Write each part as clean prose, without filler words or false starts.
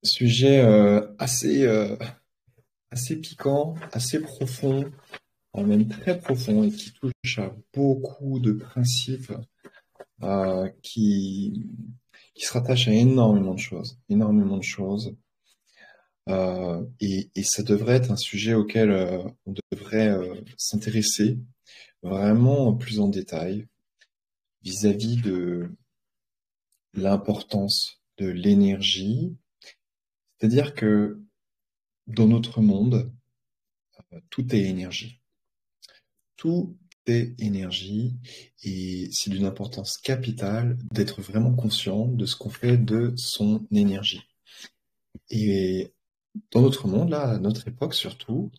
Sujet assez piquant, assez profond, même très profond et qui touche à beaucoup de principes euh, qui, qui se rattachent à énormément de choses. Et ça devrait être un sujet auquel on devrait s'intéresser vraiment plus en détail vis-à-vis de l'importance de l'énergie. C'est-à-dire que dans notre monde, tout est énergie. Tout est énergie et c'est d'une importance capitale d'être vraiment conscient de ce qu'on fait de son énergie. Et dans notre monde, là, à notre époque surtout,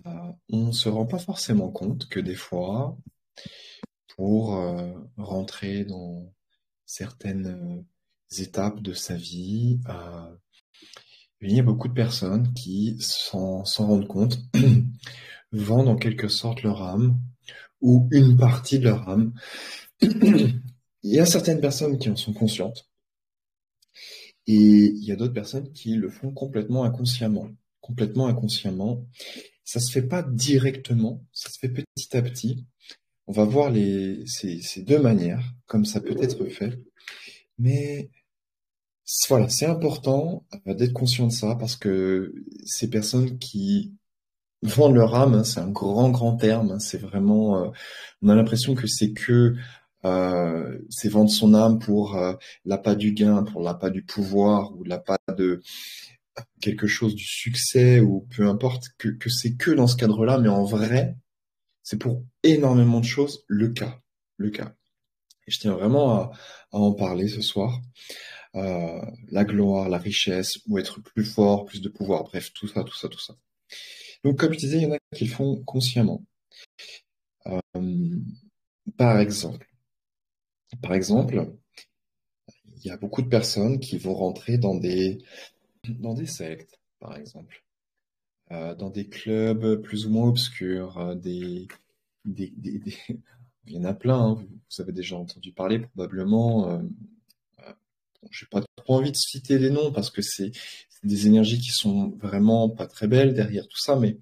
on ne se rend pas forcément compte que des fois, pour rentrer dans certaines étapes de sa vie, il y a beaucoup de personnes qui, sans s'en rendre compte, vendent en quelque sorte leur âme ou une partie de leur âme. Il y a certaines personnes qui en sont conscientes et il y a d'autres personnes qui le font complètement inconsciemment. Complètement inconsciemment. Ça se fait pas directement, ça se fait petit à petit. On va voir ces deux manières, comme ça peut être fait. Mais voilà, c'est important d'être conscient de ça parce que ces personnes qui vendent leur âme, hein, c'est un grand terme, hein, c'est vraiment, on a l'impression que c'est vendre son âme pour l'appât du gain, pour l'appât du pouvoir ou l'appât de quelque chose du succès ou peu importe, que c'est que dans ce cadre-là, mais en vrai, c'est pour énormément de choses le cas. Et je tiens vraiment à en parler ce soir. La gloire, la richesse, ou être plus fort, plus de pouvoir, bref, tout ça. Donc, comme je disais, il y en a qui le font consciemment. Euh, par exemple, par exemple, il y a beaucoup de personnes qui vont rentrer dans des sectes, par exemple, dans des clubs plus ou moins obscurs, des- il y en a plein, hein, vous avez déjà entendu parler probablement. Bon, j'ai pas trop envie de citer des noms parce que c'est des énergies qui sont vraiment pas très belles derrière tout ça, mais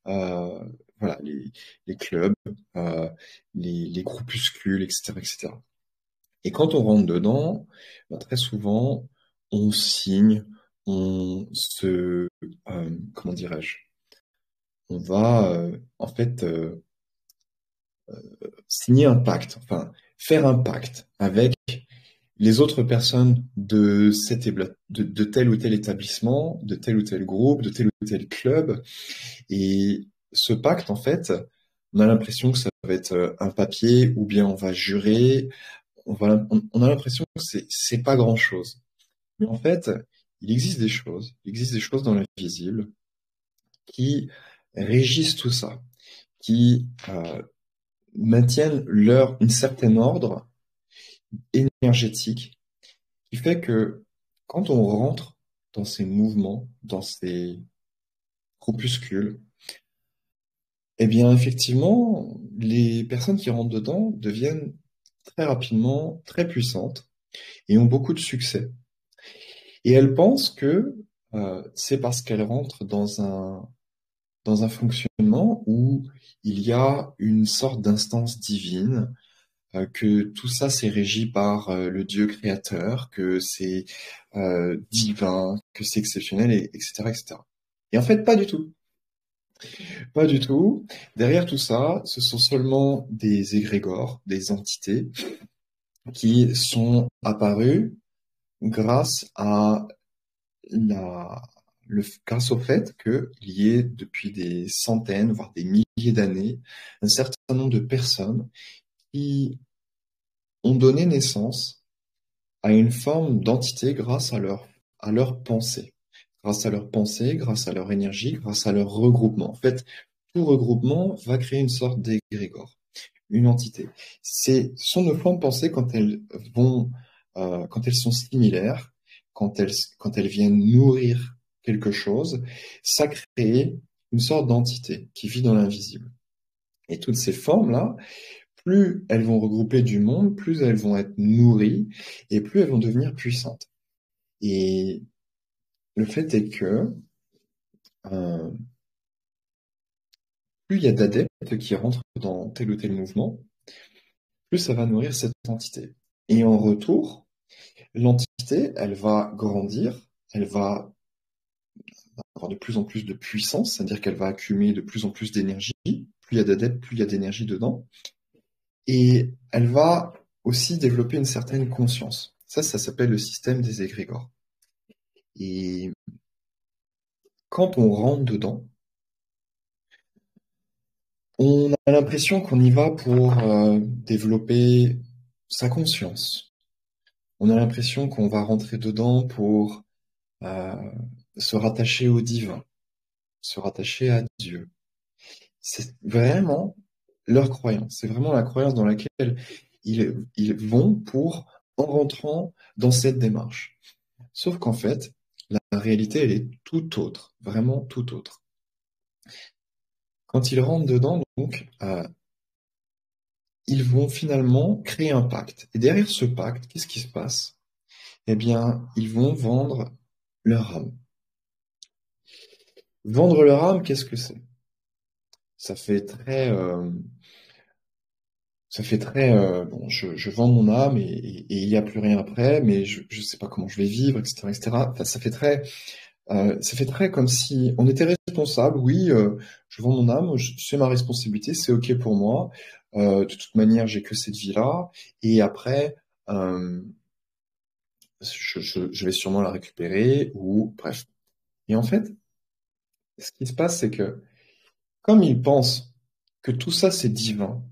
euh, voilà, les clubs, euh, les groupuscules, etc., etc. Et quand on rentre dedans, bah, très souvent, on signe, on se, comment dirais-je, on va en fait signer un pacte, enfin faire un pacte avec les autres personnes de tel ou tel établissement, de tel ou tel groupe, de tel ou tel club. Et ce pacte, en fait, on a l'impression que ça va être un papier, ou bien on va jurer, on a l'impression que c'est pas grand-chose. Mais en fait, il existe des choses dans l'invisible qui régissent tout ça, qui maintiennent une certain ordre énergétique, qui fait que quand on rentre dans ces mouvements, dans ces groupuscules, eh bien, effectivement, les personnes qui rentrent dedans deviennent très rapidement très puissantes et ont beaucoup de succès. Et elles pensent que c'est parce qu'elles rentrent dans un fonctionnement où il y a une sorte d'instance divine, que tout ça c'est régi par le Dieu créateur, que c'est divin, que c'est exceptionnel, etc., etc. Et en fait, pas du tout. Pas du tout. Derrière tout ça, ce sont seulement des égrégores, des entités qui sont apparues grâce à la, grâce au fait qu'il y ait depuis des centaines, voire des milliers d'années, un certain nombre de personnes qui ont donné naissance à une forme d'entité grâce à leur pensée. Grâce à leur pensée, grâce à leur énergie, grâce à leur regroupement. En fait, tout regroupement va créer une sorte d'égrégore, une entité. Ce sont nos formes de pensée quand elles sont similaires, quand elles viennent nourrir quelque chose, ça crée une sorte d'entité qui vit dans l'invisible. Et toutes ces formes-là, plus elles vont regrouper du monde, plus elles vont être nourries et plus elles vont devenir puissantes. Et Le fait est que euh, plus il y a d'adeptes qui rentrent dans tel ou tel mouvement, plus ça va nourrir cette entité. Et en retour, l'entité, elle va grandir, elle va avoir de plus en plus de puissance, c'est-à-dire qu'elle va accumuler de plus en plus d'énergie. Plus il y a d'adeptes, plus il y a d'énergie dedans. Et elle va aussi développer une certaine conscience. Ça s'appelle le système des égrégores. Et quand on rentre dedans, on a l'impression qu'on y va pour développer sa conscience. On a l'impression qu'on va rentrer dedans pour euh, se rattacher au divin, se rattacher à Dieu. C'est vraiment leur croyance. C'est vraiment la croyance dans laquelle ils vont pour en rentrant dans cette démarche. Sauf qu'en fait, la réalité, elle est tout autre, vraiment tout autre. Quand ils rentrent dedans, donc, ils vont finalement créer un pacte. Et derrière ce pacte, qu'est-ce qui se passe? Eh bien, ils vont vendre leur âme. Vendre leur âme, qu'est-ce que c'est? Ça fait très, bon, je vends mon âme et il n'y a plus rien après, mais je ne sais pas comment je vais vivre, etc., etc. Enfin, ça fait très comme si on était responsable. Oui, je vends mon âme, c'est ma responsabilité, c'est ok pour moi. De toute manière, j'ai que cette vie-là, et après, euh, je vais sûrement la récupérer ou bref. Et en fait, ce qui se passe, c'est que comme ils pensent que tout ça c'est divin,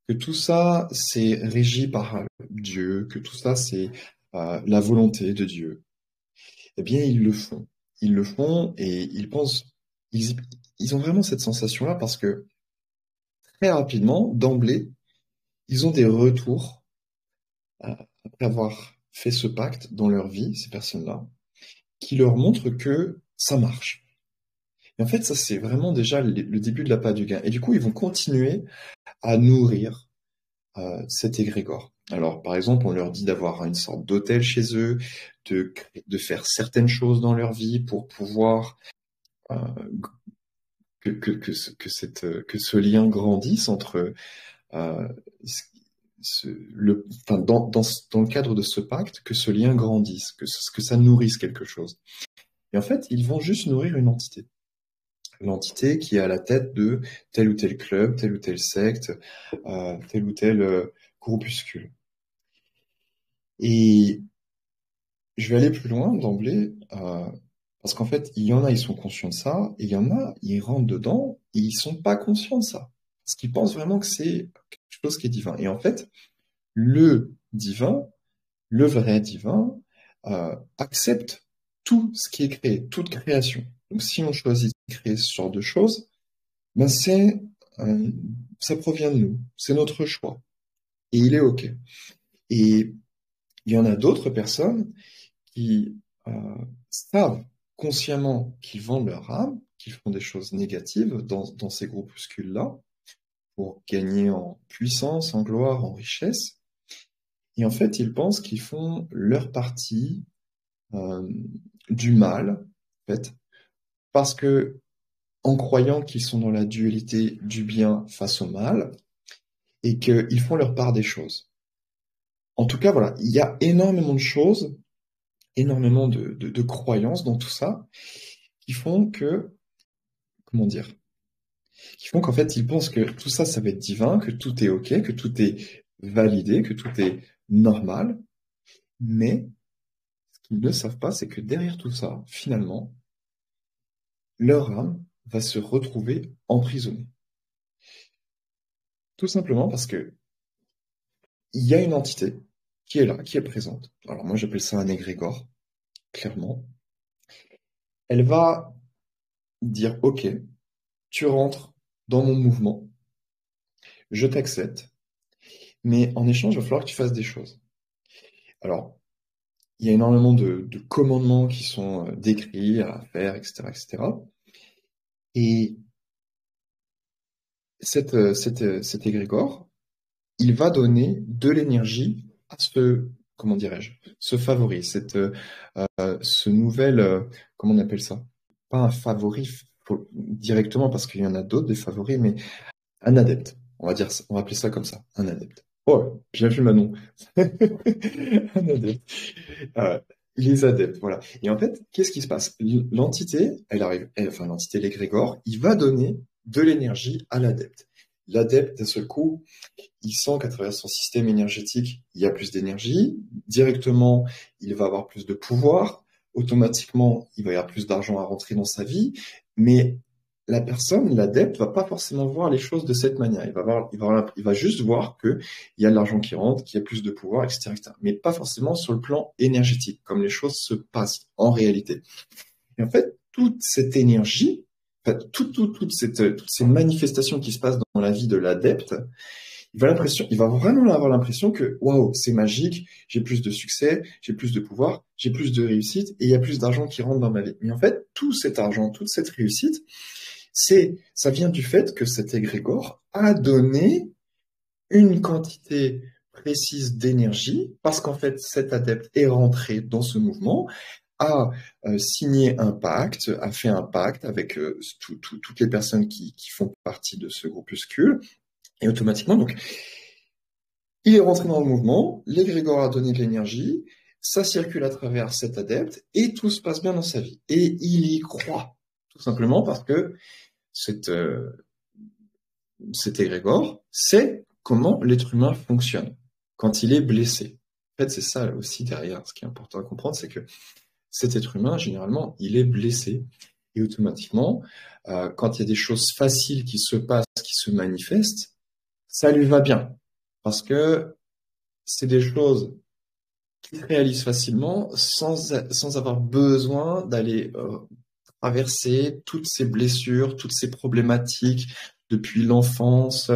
que tout ça c'est régi par Dieu, que tout ça c'est la volonté de Dieu, eh bien ils le font. Ils le font et ils pensent, ils, ils ont vraiment cette sensation-là parce que très rapidement, d'emblée, ils ont des retours après avoir fait ce pacte dans leur vie, ces personnes-là, qui leur montrent que ça marche. Et en fait, ça c'est vraiment déjà le début de la pas du gain. Et du coup, ils vont continuer à nourrir cet égrégore. Alors, par exemple, on leur dit d'avoir une sorte d'hôtel chez eux, de faire certaines choses dans leur vie pour pouvoir euh, que ce lien grandisse entre euh, enfin, dans le cadre de ce pacte, que ce lien grandisse, que ça nourrisse quelque chose. Et en fait, ils vont juste nourrir une entité. L'entité qui est à la tête de tel ou tel club, telle ou telle secte, tel ou tel groupuscule. Et je vais aller plus loin d'emblée, parce qu'en fait, il y en a, ils sont conscients de ça, et il y en a, ils rentrent dedans, et ils sont pas conscients de ça. Parce qu'ils pensent vraiment que c'est quelque chose qui est divin. Et en fait, le divin, le vrai divin, accepte tout ce qui est créé, toute création. Donc si on choisit de créer ce genre de choses, ben euh, ça provient de nous, c'est notre choix. Et il est OK. Et il y en a d'autres personnes qui savent consciemment qu'ils vendent leur âme, qu'ils font des choses négatives dans ces groupuscules-là pour gagner en puissance, en gloire, en richesse. Et en fait, ils pensent qu'ils font leur partie euh, du mal, en fait, parce que en croyant qu'ils sont dans la dualité du bien face au mal et qu'ils font leur part des choses. En tout cas, voilà, il y a énormément de choses, énormément de croyances dans tout ça qui font que, comment dire, qui font qu'en fait, ils pensent que tout ça, ça va être divin, que tout est OK, que tout est validé, que tout est normal. Mais ce qu'ils ne savent pas, c'est que derrière tout ça, finalement, leur âme va se retrouver emprisonnée. Tout simplement parce que il y a une entité qui est là, qui est présente. Alors moi, j'appelle ça un égrégore, clairement. Elle va dire, OK, tu rentres dans mon mouvement, je t'accepte, mais en échange, il va falloir que tu fasses des choses. Alors, il y a énormément de commandements qui sont décrits à faire, etc., etc. Et cet égrégore, il va donner de l'énergie à ce comment dirais-je, se favorise, ce nouvel, comment on appelle ça? Pas un favori directement parce qu'il y en a d'autres des favoris, mais un adepte. On va dire, on va appeler ça comme ça, un adepte. Oh, bien vu Manon. Un adepte. Euh, les adeptes, voilà. Et en fait, qu'est-ce qui se passe? L'entité, elle arrive, enfin l'entité, l'égrégore, il va donner de l'énergie à l'adepte. L'adepte, d'un seul coup, il sent qu'à travers son système énergétique, il y a plus d'énergie. Directement, il va avoir plus de pouvoir. Automatiquement, il va y avoir plus d'argent à rentrer dans sa vie. Mais la personne, l'adepte, va pas forcément voir les choses de cette manière. Il va juste voir que il y a de l'argent qui rentre, qu'il y a plus de pouvoir, etc., etc. Mais pas forcément sur le plan énergétique, comme les choses se passent en réalité. Et en fait, toute cette énergie, enfin, toutes ces manifestations qui se passent dans la vie de l'adepte, il va vraiment avoir l'impression que, waouh, c'est magique, j'ai plus de succès, j'ai plus de pouvoir, j'ai plus de réussite et il y a plus d'argent qui rentre dans ma vie. Mais en fait, tout cet argent, toute cette réussite, ça vient du fait que cet égrégore a donné une quantité précise d'énergie parce qu'en fait, cet adepte est rentré dans ce mouvement, a signé un pacte, a fait un pacte avec toutes les personnes qui font partie de ce groupuscule et automatiquement, donc, il est rentré dans le mouvement, l'égrégore a donné de l'énergie, ça circule à travers cet adepte et tout se passe bien dans sa vie. Et il y croit, tout simplement parce que cet, euh, cet égrégore sait comment l'être humain fonctionne quand il est blessé. En fait, c'est ça aussi derrière. Ce qui est important à comprendre, c'est que cet être humain, généralement, il est blessé. Et automatiquement, quand il y a des choses faciles qui se passent, qui se manifestent, ça lui va bien. Parce que c'est des choses qui se réalisent facilement sans avoir besoin d'aller traverser toutes ces blessures, toutes ces problématiques depuis l'enfance,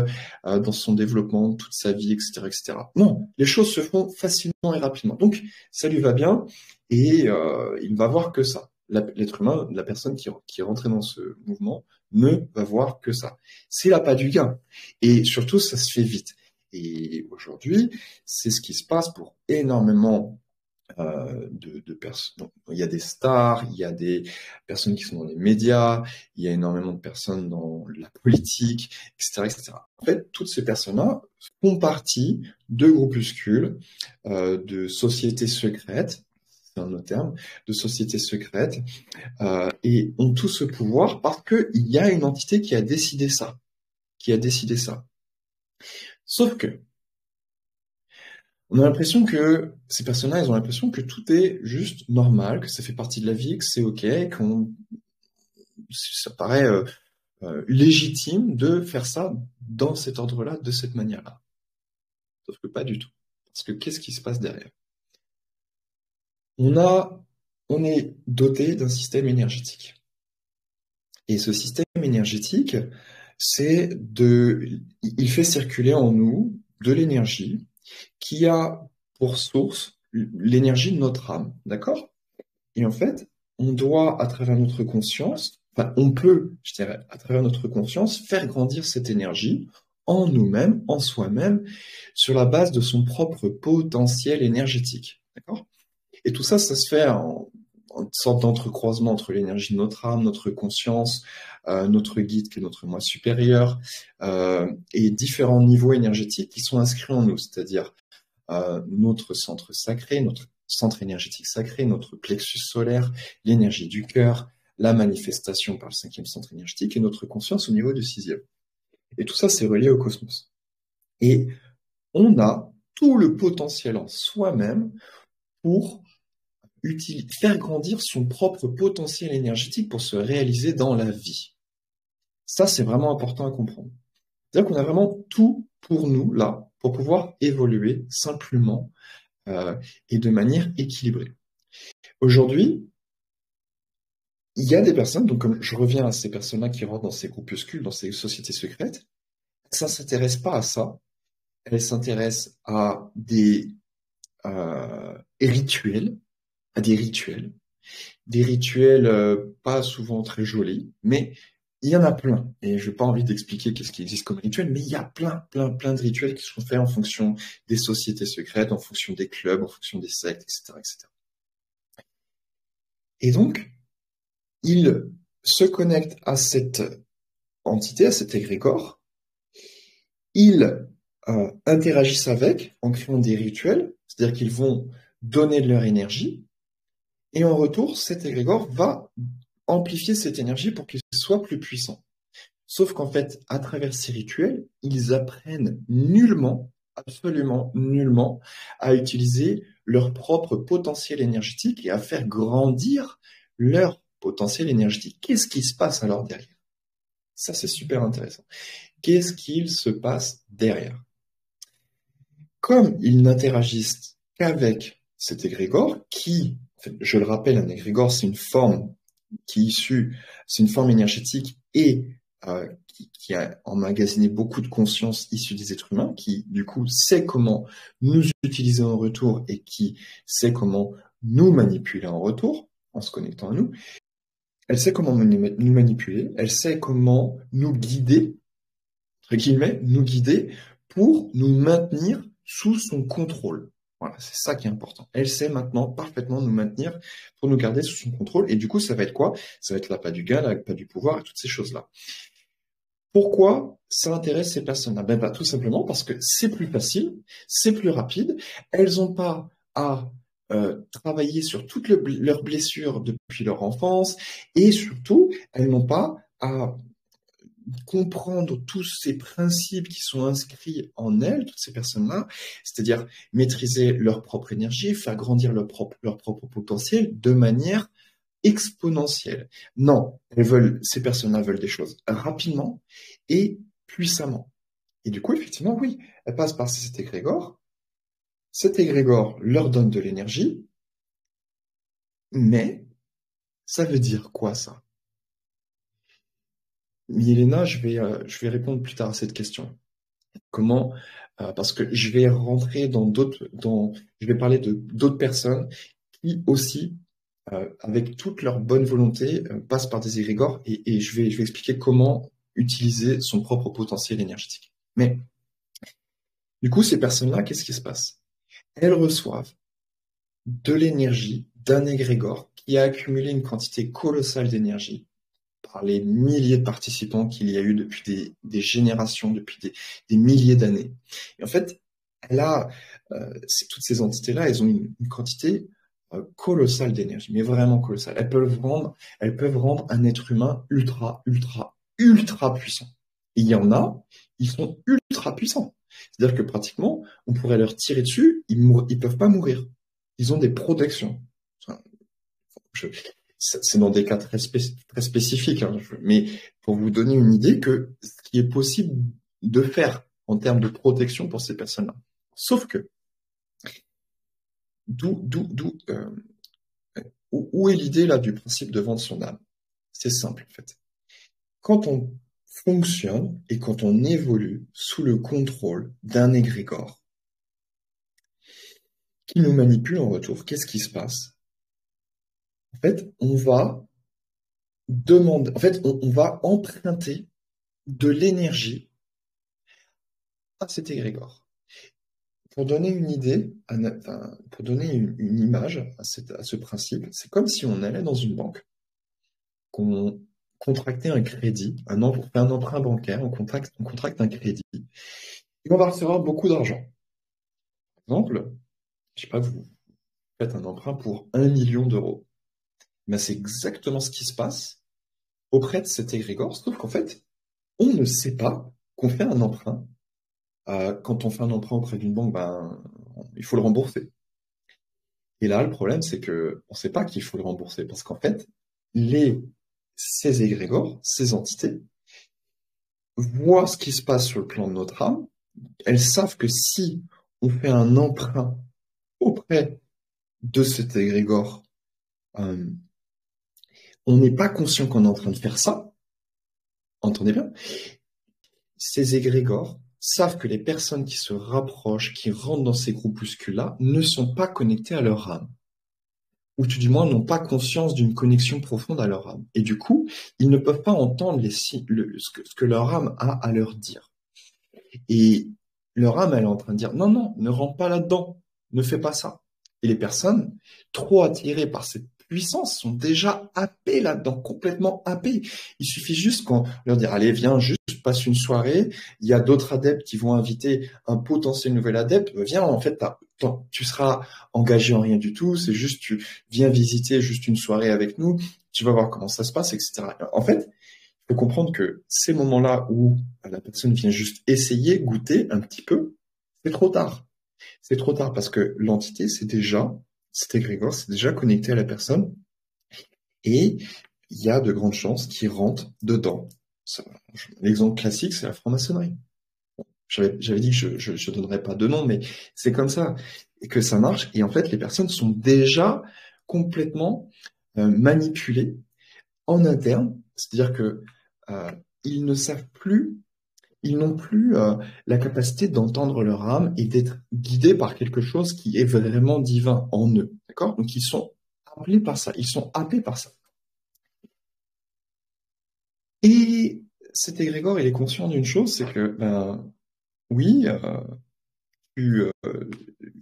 dans son développement, toute sa vie, etc., etc. Non, les choses se font facilement et rapidement. Donc, ça lui va bien et il ne va voir que ça. L'être humain, la personne qui est rentrée dans ce mouvement, ne va voir que ça. C'est l'appât du gain. Et surtout, ça se fait vite. Et aujourd'hui, c'est ce qui se passe pour énormément de personnes. Il y a des stars, il y a des personnes qui sont dans les médias, il y a énormément de personnes dans la politique, etc., etc. En fait, toutes ces personnes-là font partie de groupuscules, de sociétés secrètes, c'est un autre terme, de sociétés secrètes, et ont tout ce pouvoir parce qu'il y a une entité qui a décidé ça, qui a décidé ça. Sauf que on a l'impression que ces personnes-là, elles ont l'impression que tout est juste normal, que ça fait partie de la vie, que c'est ok, ça paraît légitime de faire ça dans cet ordre-là, de cette manière-là. Sauf que pas du tout. Parce que qu'est-ce qui se passe derrière? On a, on est doté d'un système énergétique. Et ce système énergétique, il fait circuler en nous de l'énergie qui a pour source l'énergie de notre âme, d'accord? Et en fait, on doit, à travers notre conscience, enfin, on peut, je dirais, à travers notre conscience, faire grandir cette énergie en nous-mêmes, en soi-même, sur la base de son propre potentiel énergétique, d'accord? Et tout ça, ça se fait en sorte d'entrecroisement entre l'énergie de notre âme, notre conscience, notre guide qui est notre moi supérieur, et différents niveaux énergétiques qui sont inscrits en nous, c'est-à-dire notre centre sacré, notre centre énergétique sacré, notre plexus solaire, l'énergie du cœur, la manifestation par le cinquième centre énergétique et notre conscience au niveau du sixième. Et tout ça, c'est relié au cosmos. Et on a tout le potentiel en soi-même pour faire grandir son propre potentiel énergétique pour se réaliser dans la vie. Ça, c'est vraiment important à comprendre. C'est-à-dire qu'on a vraiment tout pour nous, là, pour pouvoir évoluer simplement et de manière équilibrée. Aujourd'hui, il y a des personnes, donc comme je reviens à ces personnes-là qui rentrent dans ces groupuscules, dans ces sociétés secrètes, ça ne s'intéresse pas à ça. Elles s'intéressent à des rituels, à des rituels pas souvent très jolis, mais Il y en a plein, et je n'ai pas envie d'expliquer qu'est-ce qui existe comme rituel, mais il y a plein de rituels qui sont faits en fonction des sociétés secrètes, en fonction des clubs, en fonction des sectes, etc., etc. Et donc, ils se connectent à cette entité, à cet égrégore, ils interagissent avec en créant des rituels, c'est-à-dire qu'ils vont donner de leur énergie, et en retour, cet égrégore va amplifier cette énergie pour qu'il soit plus puissant. Sauf qu'en fait, à travers ces rituels, ils apprennent nullement, absolument nullement, à utiliser leur propre potentiel énergétique et à faire grandir leur potentiel énergétique. Qu'est-ce qui se passe alors derrière? Ça, c'est super intéressant. Qu'est-ce qu'il se passe derrière? Comme ils n'interagissent qu'avec cet égrégore, qui, en fait, je le rappelle, un égrégore, c'est une forme qui est issue, c'est une forme énergétique et qui a emmagasiné beaucoup de conscience issue des êtres humains, qui du coup sait comment nous utiliser en retour et qui sait comment nous manipuler en retour, en se connectant à nous. Elle sait comment nous manipuler, elle sait comment nous guider, entre guillemets, nous guider pour nous maintenir sous son contrôle. Voilà, c'est ça qui est important. Elle sait maintenant parfaitement nous maintenir pour nous garder sous son contrôle. Et du coup, ça va être quoi? Ça va être l'appât du gain, l'appât du pouvoir et toutes ces choses-là. Pourquoi ça intéresse ces personnes-là? Ben, tout simplement parce que c'est plus facile, c'est plus rapide. Elles n'ont pas à travailler sur toutes leurs blessures depuis leur enfance et surtout, elles n'ont pas à comprendre tous ces principes qui sont inscrits en elles, toutes ces personnes-là, c'est-à-dire maîtriser leur propre énergie, faire grandir leur propre potentiel de manière exponentielle. Non, ces personnes-là veulent des choses rapidement et puissamment. Et du coup, effectivement, oui, elles passent par cet égrégore. Cet égrégore leur donne de l'énergie, mais ça veut dire quoi ça? Yelena, je vais répondre plus tard à cette question. Comment, parce que je vais rentrer je vais parler de d'autres personnes qui aussi, avec toute leur bonne volonté, passent par des égrégores et je vais expliquer comment utiliser son propre potentiel énergétique. Mais du coup, ces personnes-là, qu'est-ce qui se passe? Elles reçoivent de l'énergie d'un égrégore qui a accumulé une quantité colossale d'énergie par les milliers de participants qu'il y a eu depuis des générations, depuis des milliers d'années. Et en fait, toutes ces entités-là, elles ont une quantité colossale d'énergie, mais vraiment colossale. Elles peuvent rendre un être humain ultra puissant. Et il y en a, ils sont ultra puissants. C'est-à-dire que pratiquement, on pourrait leur tirer dessus, ils peuvent pas mourir. Ils ont des protections. Enfin, je- c'est dans des cas très spécifiques, hein, mais pour vous donner une idée que ce qui est possible de faire en termes de protection pour ces personnes-là. Sauf que, d'où, d'où, d'où, où est l'idée là du principe de vendre son âme? C'est simple en fait. Quand on fonctionne et quand on évolue sous le contrôle d'un égrégore qui nous manipule en retour, qu'est-ce qui se passe? En fait, on va emprunter de l'énergie à cet égrégore. Pour donner une idée, pour donner une image à ce principe, c'est comme si on allait dans une banque, qu'on contractait un crédit, on fait un emprunt bancaire, on contracte un crédit, et on va recevoir beaucoup d'argent. Par exemple, je sais pas, vous faites un emprunt pour 1 million d'euros. Mais c'est exactement ce qui se passe auprès de cet égrégore, sauf qu'en fait, on ne sait pas qu'on fait un emprunt. Quand on fait un emprunt auprès d'une banque, ben, il faut le rembourser. Et là, le problème, c'est que on ne sait pas qu'il faut le rembourser, parce qu'en fait, ces égrégores, ces entités, voient ce qui se passe sur le plan de notre âme. Elles savent que si on fait un emprunt auprès de cet égrégore, euh, on n'est pas conscient qu'on est en train de faire ça. Entendez bien? Ces égrégores savent que les personnes qui se rapprochent, qui rentrent dans ces groupuscules-là, ne sont pas connectées à leur âme. ou tout du moins n'ont pas conscience d'une connexion profonde à leur âme. Et du coup, ils ne peuvent pas entendre ce que leur âme a à leur dire. Et leur âme, elle est en train de dire, non, non, ne rentre pas là-dedans, ne fais pas ça. Et les personnes, trop attirées par cette puissance, sont déjà happées là-dedans, complètement happées. Il suffit juste qu'on leur dire, allez, viens, juste passe une soirée, il y a d'autres adeptes qui vont inviter un potentiel nouvel adepte, viens, en fait, tu seras engagé en rien du tout, c'est juste, tu viens visiter juste une soirée avec nous, tu vas voir comment ça se passe, etc. En fait, faut comprendre que ces moments-là où la personne vient juste essayer, goûter un petit peu, c'est trop tard. C'est trop tard parce que l'entité, cet égrégore, c'est déjà connecté à la personne et il y a de grandes chances qu'il rentre dedans. L'exemple classique, c'est la franc-maçonnerie. J'avais dit que je donnerais pas de nom, mais c'est comme ça et que ça marche. Et en fait, les personnes sont déjà complètement manipulées en interne, c'est-à-dire que euh, ils ne savent plus, ils n'ont plus la capacité d'entendre leur âme et d'être guidés par quelque chose qui est vraiment divin en eux, d'accord? Donc ils sont appelés par ça, ils sont happés par ça. Et cet égrégore, il est conscient d'une chose, c'est que, ben, oui, tu,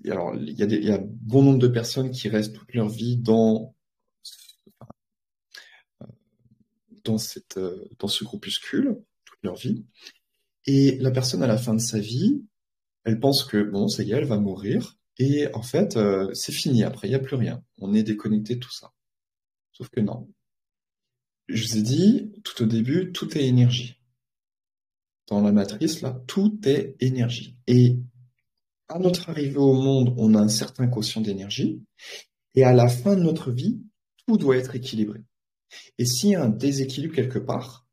alors il y a bon nombre de personnes qui restent toute leur vie dans ce groupuscule, toute leur vie. Et la personne, à la fin de sa vie, elle pense que, bon, ça y est, elle va mourir. Et en fait, c'est fini. Après, il n'y a plus rien. On est déconnecté de tout ça. Sauf que non. Je vous ai dit, tout au début, tout est énergie. Dans la matrice, là, tout est énergie. Et à notre arrivée au monde, on a un certain quotient d'énergie. Et à la fin de notre vie, tout doit être équilibré. Et s'il y a un déséquilibre quelque part,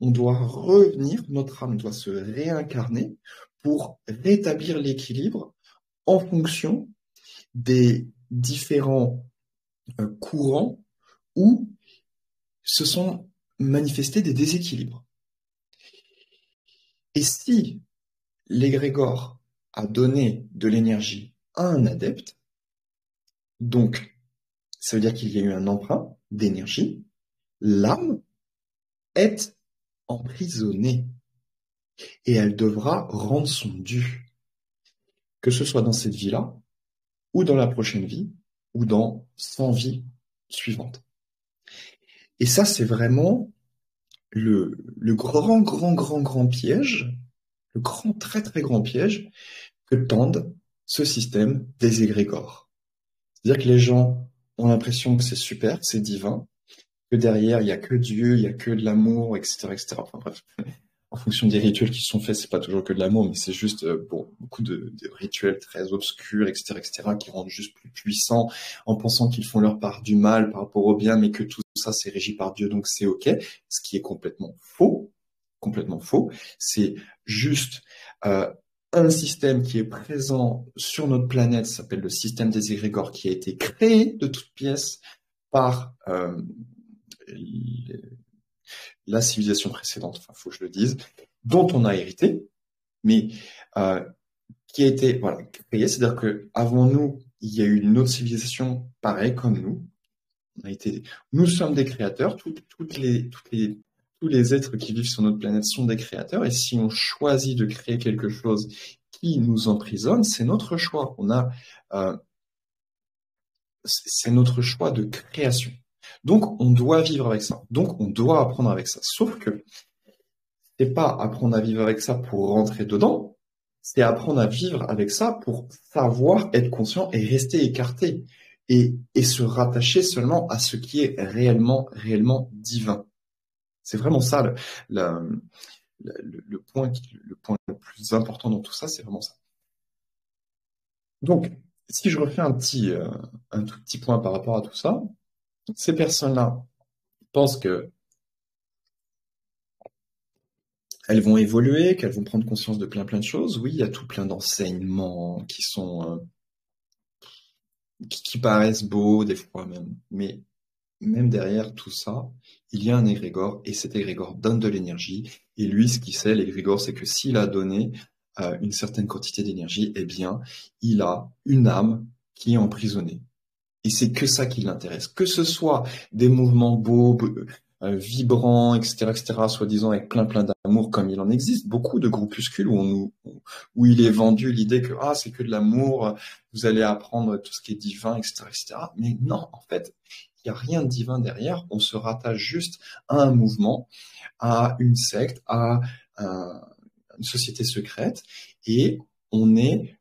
on doit revenir, notre âme doit se réincarner pour rétablir l'équilibre en fonction des différents courants où se sont manifestés des déséquilibres. Et si l'égrégore a donné de l'énergie à un adepte, donc ça veut dire qu'il y a eu un emprunt d'énergie, l'âme est emprisonnée et elle devra rendre son dû, que ce soit dans cette vie-là, ou dans la prochaine vie, ou dans 100 vies suivantes. Et ça, c'est vraiment le grand piège, le grand, très, très grand piège que tendent ce système des égrégores. C'est-à-dire que les gens ont l'impression que c'est super, que c'est divin, que derrière, il n'y a que Dieu, il n'y a que de l'amour, etc., etc. Enfin bref, en fonction des rituels qui sont faits, c'est pas toujours que de l'amour, mais c'est juste bon, beaucoup de rituels très obscurs, etc., etc., qui rendent juste plus puissants en pensant qu'ils font leur part du mal par rapport au bien, mais que tout ça c'est régi par Dieu, donc c'est ok. Ce qui est complètement faux, complètement faux. C'est juste un système qui est présent sur notre planète, s'appelle le système des égrégores, qui a été créé de toutes pièces par la civilisation précédente, enfin, faut que je le dise, dont on a hérité, mais euh, qui a été voilà, créé. C'est-à-dire que avant nous, il y a eu une autre civilisation pareille comme nous. Nous sommes des créateurs. Tous les êtres qui vivent sur notre planète sont des créateurs. Et si on choisit de créer quelque chose qui nous emprisonne, c'est notre choix. Euh, c'est notre choix de création. Donc, on doit vivre avec ça. Donc, on doit apprendre avec ça. Sauf que c'est pas apprendre à vivre avec ça pour rentrer dedans, c'est apprendre à vivre avec ça pour savoir être conscient et rester écarté et se rattacher seulement à ce qui est réellement divin. C'est vraiment ça le point le plus important dans tout ça, c'est vraiment ça. Donc, si je refais un tout petit point par rapport à tout ça, ces personnes-là pensent que elles vont évoluer, qu'elles vont prendre conscience de plein de choses. Oui, il y a tout plein d'enseignements qui paraissent beaux des fois même. Mais même derrière tout ça, il y a un égrégore et cet égrégore donne de l'énergie. Et lui, ce qu'il sait, l'égrégore, c'est que s'il a donné une certaine quantité d'énergie, eh bien, il a une âme qui est emprisonnée. Et c'est que ça qui l'intéresse. Que ce soit des mouvements beaux, vibrants, etc., soi-disant avec plein d'amour, comme il en existe beaucoup de groupuscules où il est vendu l'idée que ah c'est que de l'amour, vous allez apprendre tout ce qui est divin, etc. Mais non, en fait, il n'y a rien de divin derrière. On se rattache juste à un mouvement, à une secte, à une société secrète, et on est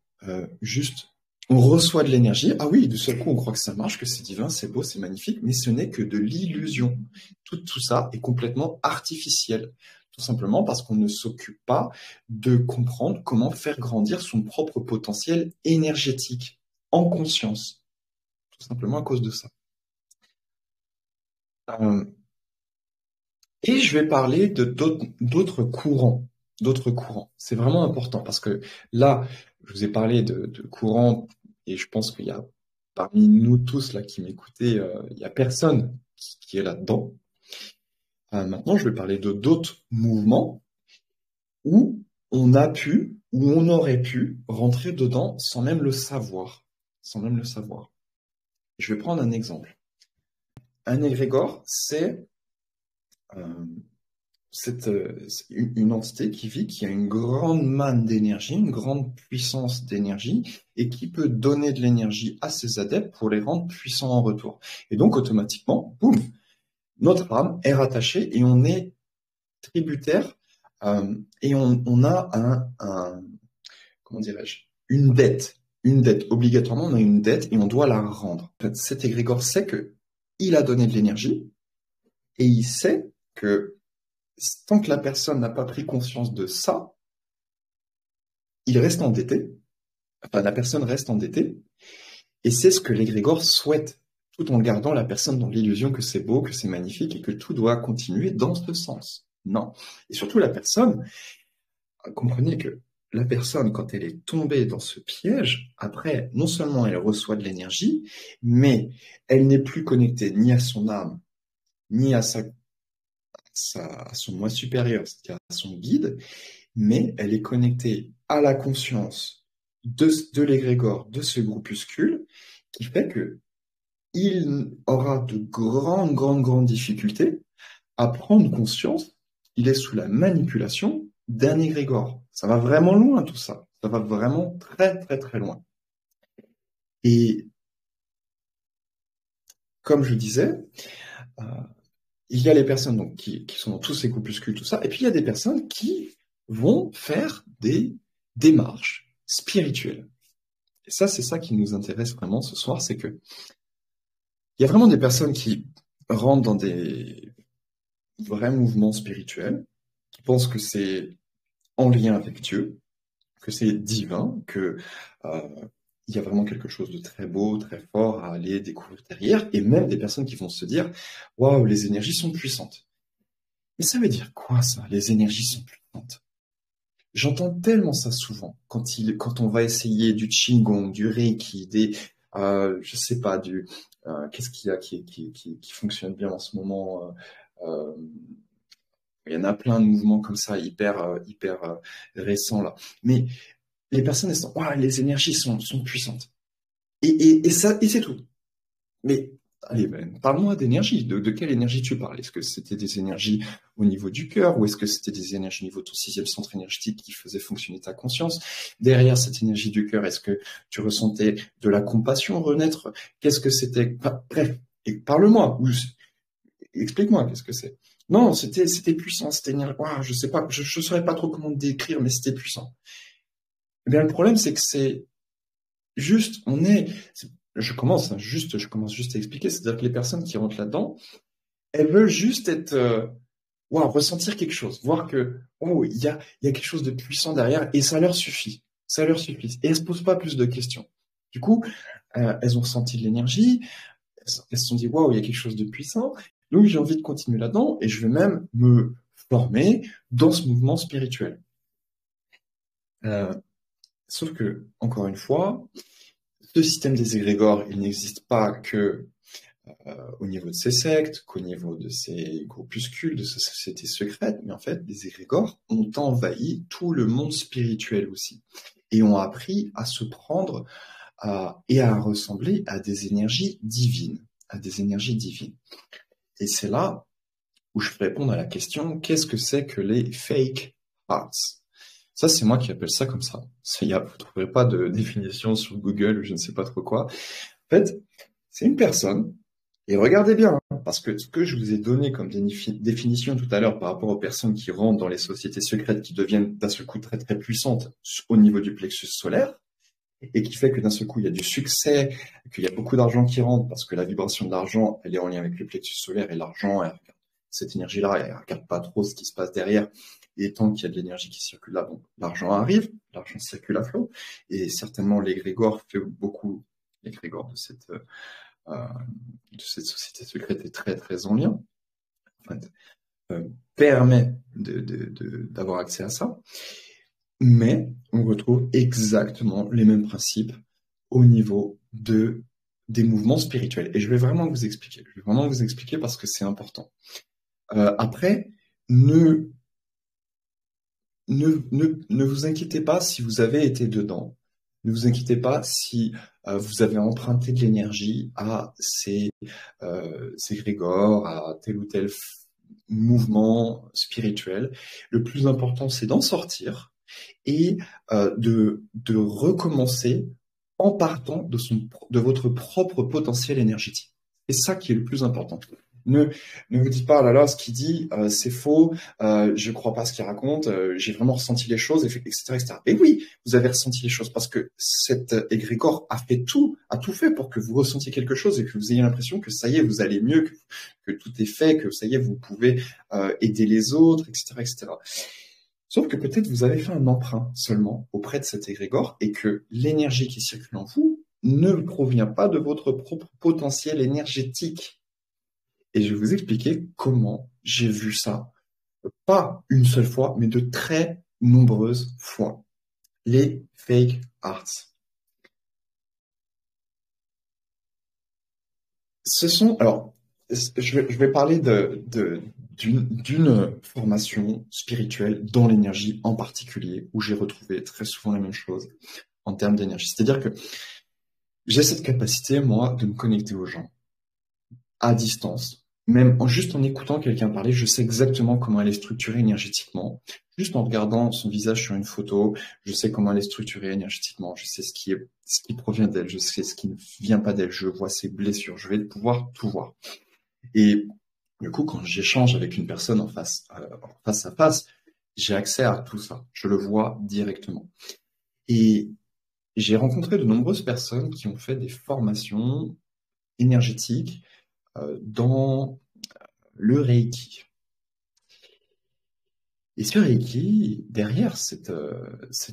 juste, on reçoit de l'énergie. Ah oui, de seul coup, on croit que ça marche, que c'est divin, c'est beau, c'est magnifique, mais ce n'est que de l'illusion. Tout ça est complètement artificiel, tout simplement parce qu'on ne s'occupe pas de comprendre comment faire grandir son propre potentiel énergétique en conscience, tout simplement à cause de ça. Euh, Et je vais parler de d'autres courants, d'autres courants. C'est vraiment important parce que là, je vous ai parlé de courants et je pense qu'il y a parmi nous tous là qui m'écoutez, il y a personne qui est là-dedans. Maintenant, je vais parler de d'autres mouvements où on a pu, où on aurait pu rentrer dedans sans même le savoir, sans même le savoir. Je vais prendre un exemple. Un égrégore, c'est euh, c'est une entité qui vit, qui a une grande manne d'énergie, une grande puissance d'énergie, et qui peut donner de l'énergie à ses adeptes pour les rendre puissants en retour. Et donc, automatiquement, boum, notre âme est rattachée et on est tributaire, et on a comment dirais-je, une dette. Une dette. Obligatoirement, on a une dette et on doit la rendre. En fait, cet égrégore sait que il a donné de l'énergie et il sait que tant que la personne n'a pas pris conscience de ça, il reste endetté, enfin la personne reste endettée, et c'est ce que l'égrégore souhaite, tout en gardant la personne dans l'illusion que c'est beau, que c'est magnifique, et que tout doit continuer dans ce sens. Non. Et surtout la personne, comprenez que la personne, quand elle est tombée dans ce piège, après, non seulement elle reçoit de l'énergie, mais elle n'est plus connectée ni à son âme, ni à à son moi supérieur, c'est-à-dire à son guide, mais elle est connectée à la conscience de l'égrégore, de ce groupuscule, qui fait que il aura de grandes difficultés à prendre conscience qu'il est sous la manipulation d'un égrégore. Ça va vraiment loin tout ça. Ça va vraiment très loin. Et comme je disais, euh, il y a les personnes donc, qui sont dans tous ces groupuscules, tout ça, et puis il y a des personnes qui vont faire des démarches spirituelles. Et ça, c'est ça qui nous intéresse vraiment ce soir, c'est que il y a vraiment des personnes qui rentrent dans des vrais mouvements spirituels, qui pensent que c'est en lien avec Dieu, que c'est divin, que euh, il y a vraiment quelque chose de très beau, très fort à aller découvrir derrière, et même des personnes qui vont se dire, waouh, les énergies sont puissantes. Mais ça veut dire quoi ça, les énergies sont puissantes? J'entends tellement ça souvent quand on va essayer du Qigong, du Reiki, je sais pas, qu'est-ce qu'il y a qui fonctionne bien en ce moment. Euh, il y en a plein de mouvements comme ça hyper récents là. Mais les personnes elles sont, ouah, les énergies sont puissantes. Et ça et c'est tout. Mais allez, ben, parle-moi d'énergie. De quelle énergie tu parles? Est-ce que c'était des énergies au niveau du cœur ou est-ce que c'était des énergies au niveau de ton sixième centre énergétique qui faisait fonctionner ta conscience? Derrière cette énergie du cœur, est-ce que tu ressentais de la compassion renaître? Qu'est-ce que c'était? Enfin, bref, et parle-moi. Explique-moi, qu'est-ce que c'est? Non, c'était puissant, c'était énergie. Ouah, je sais pas, je saurais pas trop comment te décrire, mais c'était puissant. Eh bien, le problème, c'est que c'est juste, je commence juste à expliquer, c'est-à-dire que les personnes qui rentrent là-dedans, elles veulent juste être, waouh, ressentir quelque chose, voir que, oh, il y a quelque chose de puissant derrière, et ça leur suffit, ça leur suffit, et elles se posent pas plus de questions. Du coup, elles ont ressenti de l'énergie, elles se sont dit, waouh, il y a quelque chose de puissant, donc j'ai envie de continuer là-dedans, et je vais même me former dans ce mouvement spirituel. Euh, Sauf que, encore une fois, ce système des égrégores, il n'existe pas que au niveau de ces sectes, qu'au niveau de ces groupuscules, de ces sociétés secrètes, mais en fait, les égrégores ont envahi tout le monde spirituel aussi, et ont appris à se prendre et à ressembler à des énergies divines, à des énergies divines. Et c'est là où je vais répondre à la question, qu'est-ce que c'est que les fake hearts? Ça, c'est moi qui appelle ça comme ça. Vous ne trouverez pas de définition sur Google ou je ne sais pas trop quoi. En fait, c'est une personne, et regardez bien, hein, parce que ce que je vous ai donné comme définition tout à l'heure par rapport aux personnes qui rentrent dans les sociétés secrètes, qui deviennent d'un seul coup très très puissantes au niveau du plexus solaire, et qui fait que d'un seul coup, il y a du succès, qu'il y a beaucoup d'argent qui rentre, parce que la vibration de l'argent, elle est en lien avec le plexus solaire, et l'argent, cette énergie-là, elle ne regarde pas trop ce qui se passe derrière, et tant qu'il y a de l'énergie qui circule là, donc l'argent arrive, l'argent circule à flot, et certainement l'égrégore fait beaucoup, l'égrégore de cette société secrète est très très en lien, en fait, permet d'avoir accès à ça, mais on retrouve exactement les mêmes principes au niveau des mouvements spirituels. Et je vais vraiment vous expliquer. Je vais vraiment vous expliquer parce que c'est important. Après, ne, ne vous inquiétez pas si vous avez été dedans. Ne vous inquiétez pas si vous avez emprunté de l'énergie à ces grégores, à tel ou tel mouvement spirituel. Le plus important, c'est d'en sortir et de recommencer en partant de votre propre potentiel énergétique. C'est ça qui est le plus important. Ne, ne vous dites pas, ah là là, ce qu'il dit, c'est faux, je crois pas ce qu'il raconte, j'ai vraiment ressenti les choses, etc., etc. Et oui, vous avez ressenti les choses parce que cet égrégore a tout fait pour que vous ressentiez quelque chose et que vous ayez l'impression que ça y est, vous allez mieux, que tout est fait, que ça y est, vous pouvez aider les autres, etc., etc. Sauf que peut-être vous avez fait un emprunt seulement auprès de cet égrégore et que l'énergie qui circule en vous ne provient pas de votre propre potentiel énergétique. Et je vais vous expliquer comment j'ai vu ça, pas une seule fois, mais de très nombreuses fois. Les fake arts. Alors, je vais parler d'une formation spirituelle dans l'énergie en particulier, où j'ai retrouvé très souvent la même chose en termes d'énergie. C'est-à-dire que j'ai cette capacité, moi, de me connecter aux gens à distance. Même juste en écoutant quelqu'un parler, je sais exactement comment elle est structurée énergétiquement. Juste en regardant son visage sur une photo, je sais comment elle est structurée énergétiquement. Je sais ce qui provient d'elle. Je sais ce qui ne vient pas d'elle. Je vois ses blessures. Je vais pouvoir tout voir. Et du coup, quand j'échange avec une personne en face à face, j'ai accès à tout ça. Je le vois directement. Et j'ai rencontré de nombreuses personnes qui ont fait des formations énergétiques dans le Reiki. Et ce Reiki, derrière cette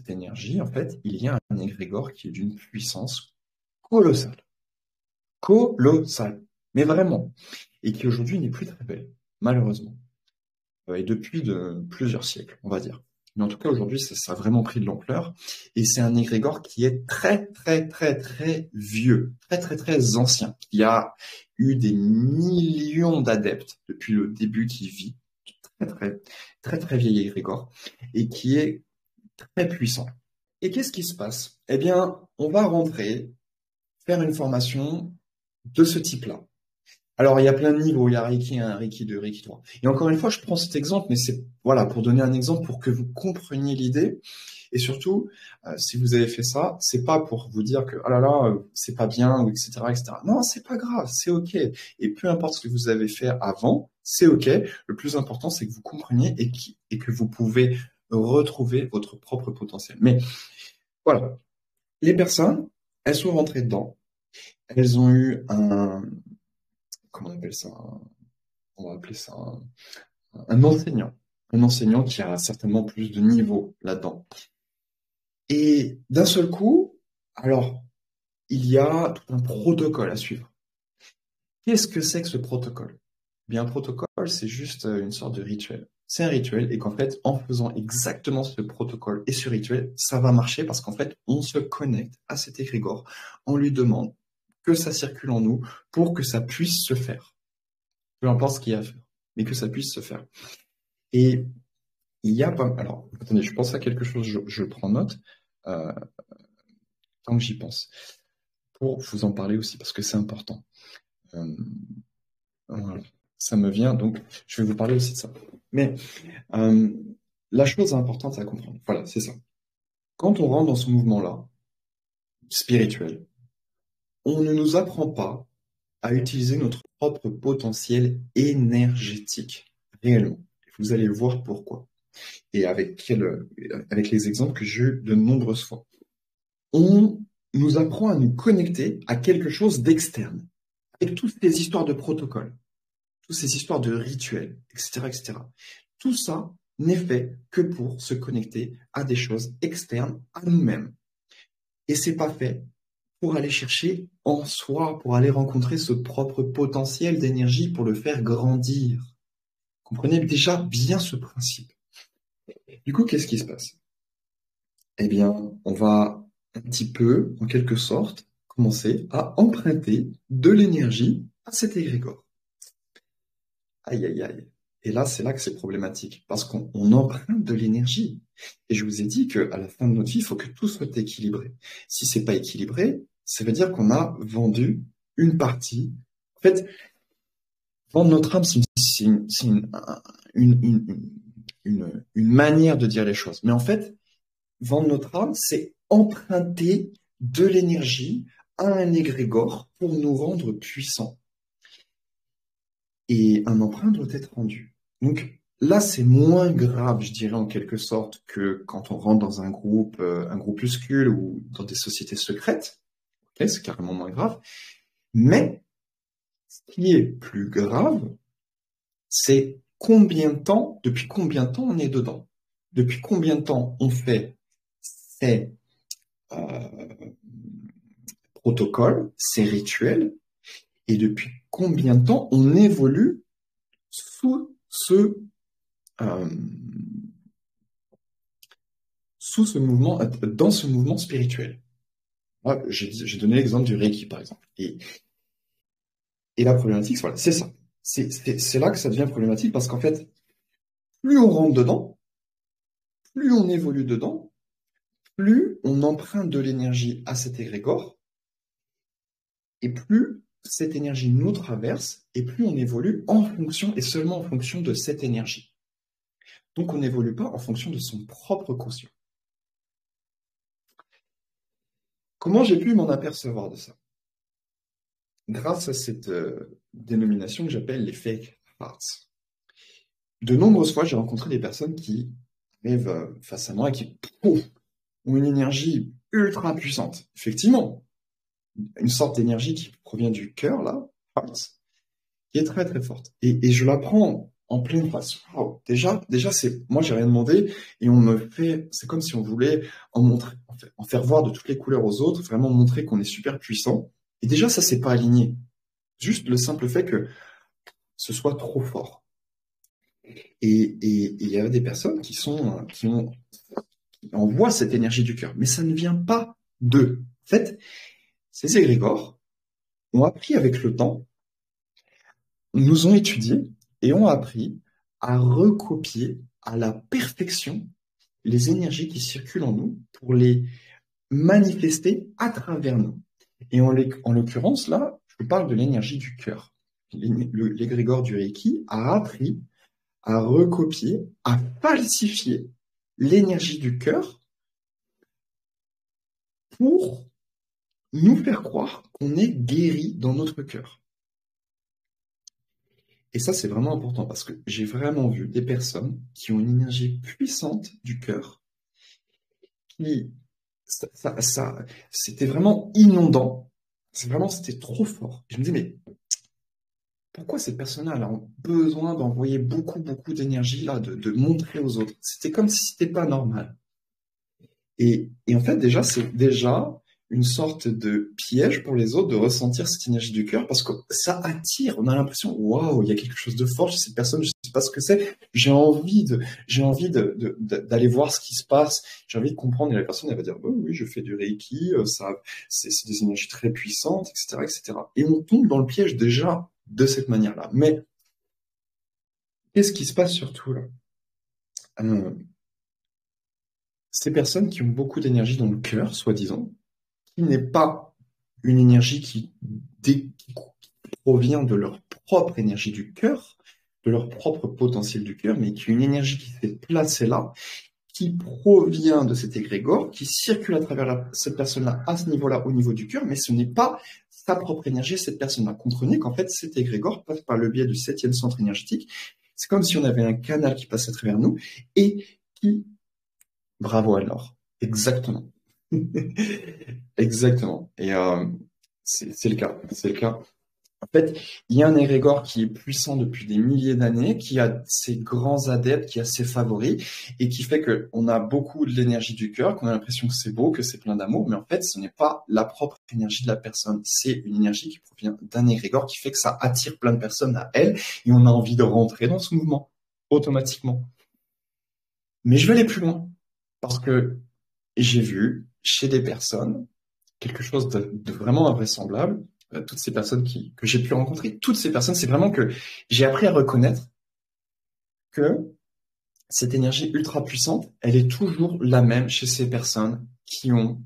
énergie, en fait, il y a un égrégore qui est d'une puissance colossale. Colossale. Mais vraiment. Et qui aujourd'hui n'est plus très belle, malheureusement. Et depuis plusieurs siècles, on va dire. Mais en tout cas, aujourd'hui, ça a vraiment pris de l'ampleur. Et c'est un égrégore qui est très, très, très, très vieux, très, très, très ancien, qui a eu des millions d'adeptes depuis le début qui vit, très, très, très, très vieil égrégore, et qui est très puissant. Et qu'est-ce qui se passe? Eh bien, on va rentrer, faire une formation de ce type-là. Alors, il y a plein de niveaux. Il y a Reiki 1, Reiki 2, Reiki 3. Et encore une fois, je prends cet exemple, mais c'est voilà pour donner un exemple pour que vous compreniez l'idée. Et surtout, si vous avez fait ça, c'est pas pour vous dire que ah là là, c'est pas bien ou etc., etc. Non, c'est pas grave, c'est ok. Et peu importe ce que vous avez fait avant, c'est ok. Le plus important, c'est que vous compreniez et que vous pouvez retrouver votre propre potentiel. Mais voilà, les personnes, elles sont rentrées dedans. Elles ont eu comment on appelle ça, on va appeler ça un enseignant. Un enseignant qui a certainement plus de niveau là-dedans. Et d'un seul coup, alors, il y a tout un protocole à suivre. Qu'est-ce que c'est que ce protocole? Eh bien, un protocole, c'est juste une sorte de rituel. C'est un rituel et qu'en fait, en faisant exactement ce protocole et ce rituel, ça va marcher parce qu'en fait, on se connecte à cet égrégore, on lui demande que ça circule en nous pour que ça puisse se faire. Peu importe ce qu'il y a à faire, mais que ça puisse se faire. Et il y a pas... Alors, attendez, je pense à quelque chose, je prends note, tant que j'y pense. pour vous en parler aussi, parce que c'est important. Euh, voilà. Ça me vient, donc je vais vous parler aussi de ça. Mais euh, la chose importante à comprendre, voilà, c'est ça. Quand on rentre dans ce mouvement-là, spirituel, on ne nous apprend pas à utiliser notre propre potentiel énergétique, réellement. Vous allez voir pourquoi. Et avec les exemples que j'ai eu de nombreuses fois. On nous apprend à nous connecter à quelque chose d'externe, avec toutes ces histoires de protocoles, toutes ces histoires de rituels, etc., etc. Tout ça n'est fait que pour se connecter à des choses externes à nous-mêmes. Et c'est pas fait pour aller chercher en soi, pour aller rencontrer ce propre potentiel d'énergie pour le faire grandir. Comprenez déjà bien ce principe. Du coup, qu'est-ce qui se passe? Eh bien, on va un petit peu, en quelque sorte, commencer à emprunter de l'énergie à cet égrégore. Aïe, aïe, aïe. Et là, c'est là que c'est problématique, parce qu'on emprunte de l'énergie. Et je vous ai dit qu'à la fin de notre vie, il faut que tout soit équilibré. Si c'est pas équilibré, ça veut dire qu'on a vendu une partie. En fait, vendre notre âme, une manière de dire les choses. Mais en fait, vendre notre âme, c'est emprunter de l'énergie à un égrégore pour nous rendre puissants. Et un emprunt doit être rendu. Donc là, c'est moins grave, je dirais en quelque sorte, que quand on rentre dans un groupuscule ou dans des sociétés secrètes. Ok, c'est carrément moins grave. Mais ce qui est plus grave, c'est depuis combien de temps on est dedans. Depuis combien de temps on fait ces euh, protocoles, ces rituels, et depuis combien de temps on évolue sous euh, ce mouvement, dans ce mouvement spirituel. Moi, j'ai donné l'exemple du Reiki, par exemple. Et la problématique, voilà, c'est ça. C'est là que ça devient problématique parce qu'en fait, plus on rentre dedans, plus on évolue dedans, plus on emprunte de l'énergie à cet égrégore, et plus cette énergie nous traverse, et plus on évolue en fonction et seulement en fonction de cette énergie. Donc on n'évolue pas en fonction de son propre conscient. Comment j'ai pu m'en apercevoir de ça? Grâce à cette dénomination que j'appelle les fake hearts. De nombreuses fois, j'ai rencontré des personnes qui arrivent face à moi et qui pouf, ont une énergie ultra puissante. Effectivement, une sorte d'énergie qui provient du cœur, là, hearts, qui est très très forte. Et je la prends en pleine face. Wow. Déjà moi, j'ai rien demandé et on me fait, c'est comme si on voulait en montrer, en faire voir de toutes les couleurs aux autres, vraiment montrer qu'on est super puissant. Et déjà, ça, c'est pas aligné. Juste le simple fait que ce soit trop fort. Et il y a des personnes qui envoient cette énergie du cœur, mais ça ne vient pas d'eux. En fait, ces égrégores ont appris avec le temps, nous ont étudiés et ont appris à recopier à la perfection les énergies qui circulent en nous pour les manifester à travers nous. Et en l'occurrence, là, je vous parle de l'énergie du cœur. L'égrégore du Reiki a appris à recopier, à falsifier l'énergie du cœur pour nous faire croire qu'on est guéri dans notre cœur. Et ça, c'est vraiment important parce que j'ai vraiment vu des personnes qui ont une énergie puissante du cœur, qui, c'était vraiment inondant. C'était trop fort. Je me dis, mais pourquoi cette personne-là, elle a besoin d'envoyer beaucoup, beaucoup d'énergie là, de montrer aux autres? C'était comme si c'était pas normal. Et en fait, déjà, c'est déjà une sorte de piège pour les autres de ressentir cette énergie du cœur parce que ça attire. On a l'impression, waouh, il y a quelque chose de fort chez cette personne, je ne sais pas ce que c'est. D'aller voir ce qui se passe. J'ai envie de comprendre. Et la personne, elle va dire, oh, oui, je fais du Reiki, c'est des énergies très puissantes, etc., etc. Et on tombe dans le piège déjà de cette manière-là. Mais qu'est-ce qui se passe surtout là? Euh, Ces personnes qui ont beaucoup d'énergie dans le cœur, soi-disant, qui n'est pas une énergie qui provient de leur propre énergie du cœur, de leur propre potentiel du cœur, mais qui est une énergie qui s'est placée là, qui provient de cet égrégore, qui circule à travers cette personne-là, à ce niveau-là, au niveau du cœur, mais ce n'est pas sa propre énergie, cette personne-là. Comprenez qu'en fait, cet égrégore passe par le biais du 7e centre énergétique. C'est comme si on avait un canal qui passe à travers nous et qui... Bravo alors. Exactement. Exactement. Et c'est le cas. C'est le cas. En fait, il y a un égrégore qui est puissant depuis des milliers d'années, qui a ses grands adeptes, qui a ses favoris, et qui fait qu'on a beaucoup de l'énergie du cœur, qu'on a l'impression que c'est beau, que c'est plein d'amour, mais en fait, ce n'est pas la propre énergie de la personne. C'est une énergie qui provient d'un égrégore qui fait que ça attire plein de personnes à elle, et on a envie de rentrer dans ce mouvement, automatiquement. Mais je vais aller plus loin, parce que j'ai vu chez des personnes quelque chose de vraiment invraisemblable. Toutes ces personnes que j'ai pu rencontrer, toutes ces personnes, c'est vraiment que j'ai appris à reconnaître que cette énergie ultra puissante, elle est toujours la même chez ces personnes qui ont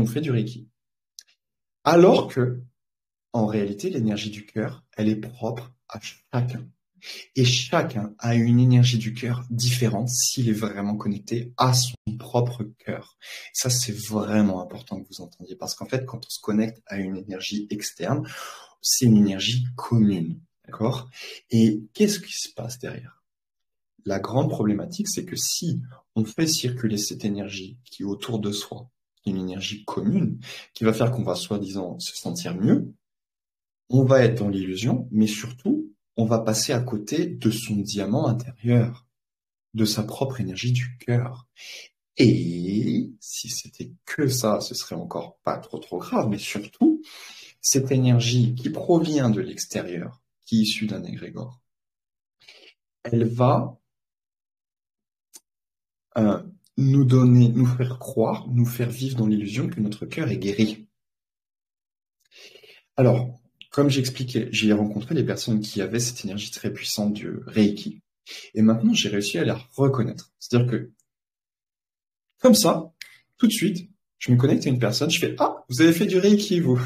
fait du Reiki. Alors que, en réalité, l'énergie du cœur, elle est propre à chacun. Et chacun a une énergie du cœur différente s'il est vraiment connecté à son propre cœur. Ça, c'est vraiment important que vous entendiez parce qu'en fait, quand on se connecte à une énergie externe, c'est une énergie commune. D'accord? Et qu'est-ce qui se passe derrière? La grande problématique, c'est que si on fait circuler cette énergie qui est autour de soi, une énergie commune, qui va faire qu'on va soi-disant se sentir mieux, on va être dans l'illusion, mais surtout, on va passer à côté de son diamant intérieur, de sa propre énergie du cœur. Et si c'était que ça, ce serait encore pas trop grave, mais surtout, cette énergie qui provient de l'extérieur, qui est issue d'un égrégore, elle va euh, nous faire croire, nous faire vivre dans l'illusion que notre cœur est guéri. Alors, comme j'expliquais, j'ai rencontré des personnes qui avaient cette énergie très puissante du Reiki, et maintenant j'ai réussi à la reconnaître. C'est-à-dire que, comme ça, tout de suite, je me connecte à une personne, je fais «Ah, vous avez fait du Reiki, vous!»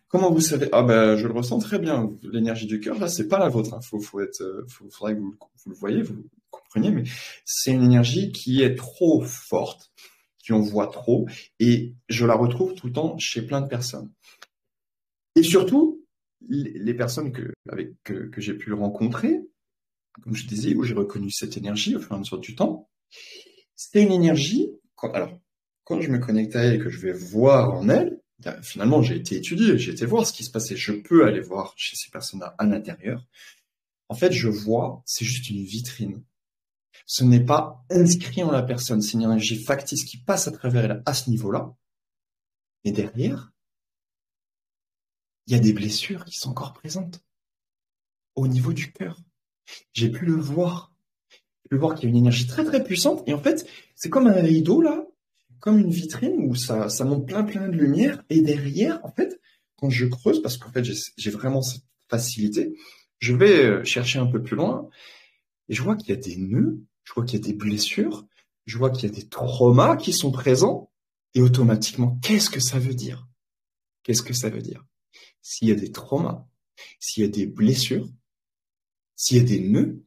Comment vous savez? Ah ben, je le ressens très bien. L'énergie du cœur, là, c'est pas la vôtre. Hein. Faudrait que vous le voyez, vous le compreniez, mais c'est une énergie qui est trop forte, qui en voit trop, et je la retrouve tout le temps chez plein de personnes. Et surtout, les personnes que j'ai pu rencontrer, comme je disais, où j'ai reconnu cette énergie au fur et à mesure du temps, c'est une énergie, quand je me connecte à elle et que je vais voir en elle, finalement, j'ai été étudier, j'ai été voir ce qui se passait. Je peux aller voir chez ces personnes-là à l'intérieur. En fait, je vois, c'est juste une vitrine. Ce n'est pas inscrit en la personne, c'est une énergie factice qui passe à travers elle à ce niveau-là. Et derrière, il y a des blessures qui sont encore présentes au niveau du cœur. J'ai pu le voir. J'ai pu voir qu'il y a une énergie très très puissante. Et en fait, c'est comme un rideau là, comme une vitrine où ça monte plein de lumière. Et derrière, en fait, quand je creuse, parce qu'en fait j'ai vraiment cette facilité, je vais chercher un peu plus loin et je vois qu'il y a des nœuds, je vois qu'il y a des blessures, je vois qu'il y a des traumas qui sont présents. Et automatiquement, qu'est-ce que ça veut dire? Qu'est-ce que ça veut dire? S'il y a des traumas, s'il y a des blessures, s'il y a des nœuds,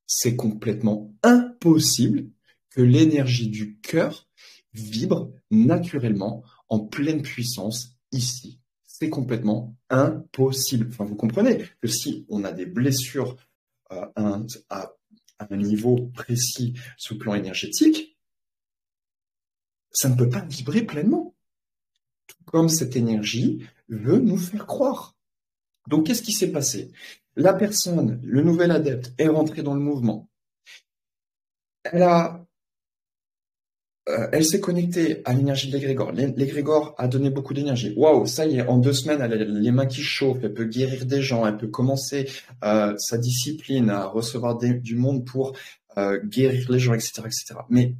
c'est complètement impossible que l'énergie du cœur vibre naturellement en pleine puissance ici. C'est complètement impossible. Enfin, vous comprenez que si on a des blessures à un niveau précis sous le plan énergétique, ça ne peut pas vibrer pleinement. Tout comme cette énergie veut nous faire croire. Donc, qu'est-ce qui s'est passé? La personne, le nouvel adepte, est rentré dans le mouvement. Elle a elle s'est connectée à l'énergie de l'égrégore. L'égrégore a donné beaucoup d'énergie. Waouh, ça y est, en 2 semaines, elle a les mains qui chauffent, elle peut guérir des gens, elle peut commencer sa discipline à recevoir du monde pour guérir les gens, etc., etc. Mais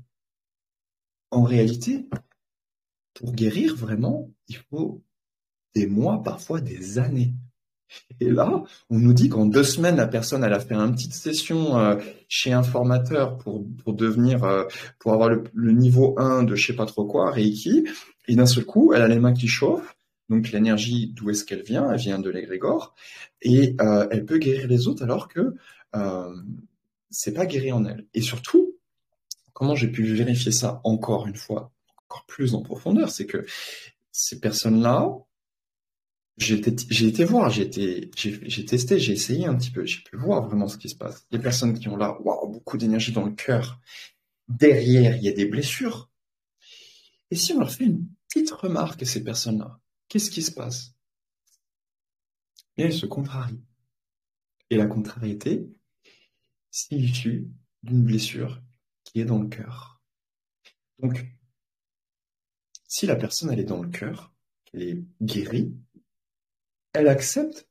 en réalité, pour guérir vraiment, il faut des mois, parfois des années. Et là, on nous dit qu'en 2 semaines, la personne, elle a fait une petite session chez un formateur pour devenir, pour avoir le niveau 1 de je sais pas trop quoi, Reiki. Et d'un seul coup, elle a les mains qui chauffent. Donc l'énergie, d'où est-ce qu'elle vient? Elle vient de l'égrégore. Et elle peut guérir les autres alors que euh, c'est pas guéri en elle. Et surtout, comment j'ai pu vérifier ça encore une fois, encore plus en profondeur, c'est que ces personnes-là, j'ai été voir, j'ai testé, j'ai essayé un petit peu, j'ai pu voir vraiment ce qui se passe. Les personnes qui ont là, waouh, beaucoup d'énergie dans le cœur, derrière, il y a des blessures. Et si on leur fait une petite remarque à ces personnes-là, qu'est-ce qui se passe? Et elles se contrarient. Et la contrariété, c'est issue d'une blessure qui est dans le cœur. Donc, si la personne, elle est dans le cœur, elle est guérie, elle accepte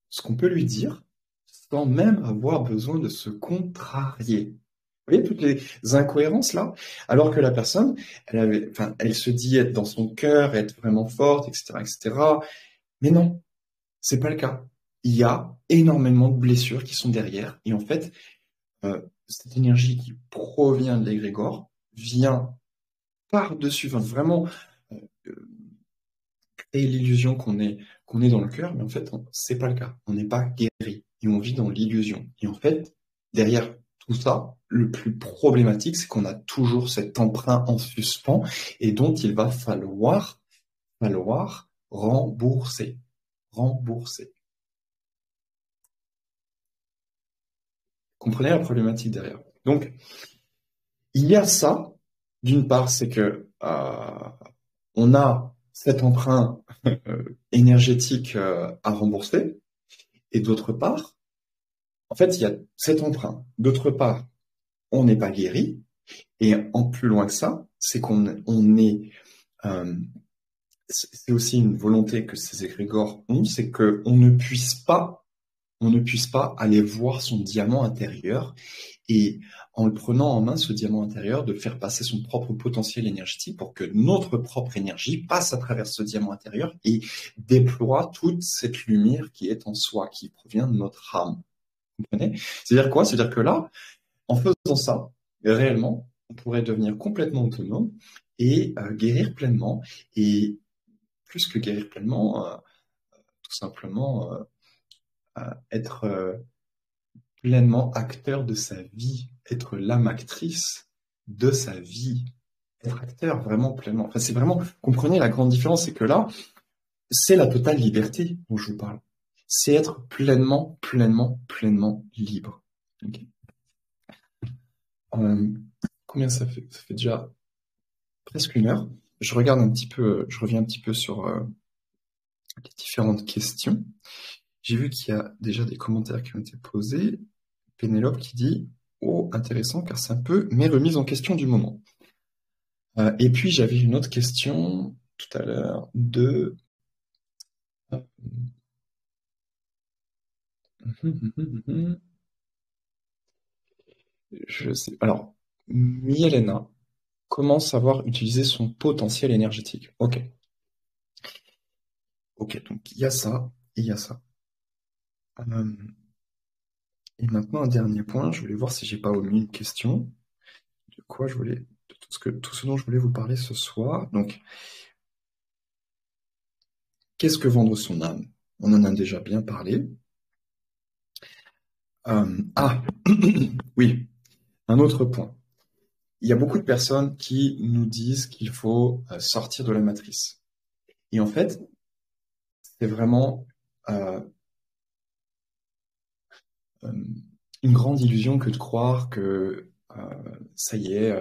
ce qu'on peut lui dire sans même avoir besoin de se contrarier. Vous voyez toutes les incohérences là? Alors que la personne, enfin, elle se dit être dans son cœur, être vraiment forte, etc., etc. Mais non, c'est pas le cas. Il y a énormément de blessures qui sont derrière. Et en fait, cette énergie qui provient de l'égrégore vient par-dessus, enfin, vraiment euh, créer l'illusion qu'on est dans le cœur, mais en fait, c'est pas le cas. On n'est pas guéri et on vit dans l'illusion. Et en fait, derrière tout ça, le plus problématique, c'est qu'on a toujours cet emprunt en suspens et dont il va falloir rembourser. Rembourser. Comprenez la problématique derrière. Donc, il y a ça. D'une part, c'est que on a cet emprunt énergétique à rembourser, et d'autre part, en fait, il y a cet emprunt. D'autre part, on n'est pas guéri. Et en plus loin que ça, c'est on est. euh, c'est aussi une volonté que ces égrégores ont, c'est on ne puisse pas aller voir son diamant intérieur et en le prenant en main, ce diamant intérieur, de faire passer son propre potentiel énergétique pour que notre propre énergie passe à travers ce diamant intérieur et déploie toute cette lumière qui est en soi, qui provient de notre âme. Vous comprenez? C'est-à-dire quoi? C'est-à-dire que là, en faisant ça, réellement, on pourrait devenir complètement autonome et guérir pleinement. Et plus que guérir pleinement, tout simplement être pleinement acteur de sa vie, être l'âme actrice de sa vie, être acteur vraiment pleinement. Enfin, c'est vraiment, comprenez la grande différence, c'est que là, c'est la totale liberté dont je vous parle. C'est être pleinement, pleinement, pleinement libre. Ok. Euh, Combien ça fait? Ça fait déjà presque 1 heure. Je regarde un petit peu, je reviens un petit peu sur les différentes questions. J'ai vu qu'il y a déjà des commentaires qui ont été posés. Pénélope qui dit: oh, intéressant, car c'est un peu mes remises en question du moment. Et puis j'avais une autre question tout à l'heure de. Je sais. Alors, Mielena, comment savoir utiliser son potentiel énergétique? Ok. Ok, donc il y a ça et il y a ça. Euh, et maintenant, un dernier point, je voulais voir si j'ai pas omis une question. De quoi je voulais. De tout ce dont je voulais vous parler ce soir. Donc, qu'est-ce que vendre son âme? On en a déjà bien parlé. Ah, oui, un autre point. Il y a beaucoup de personnes qui nous disent qu'il faut sortir de la matrice. Et en fait, c'est vraiment euh, euh, une grande illusion que de croire que ça y est,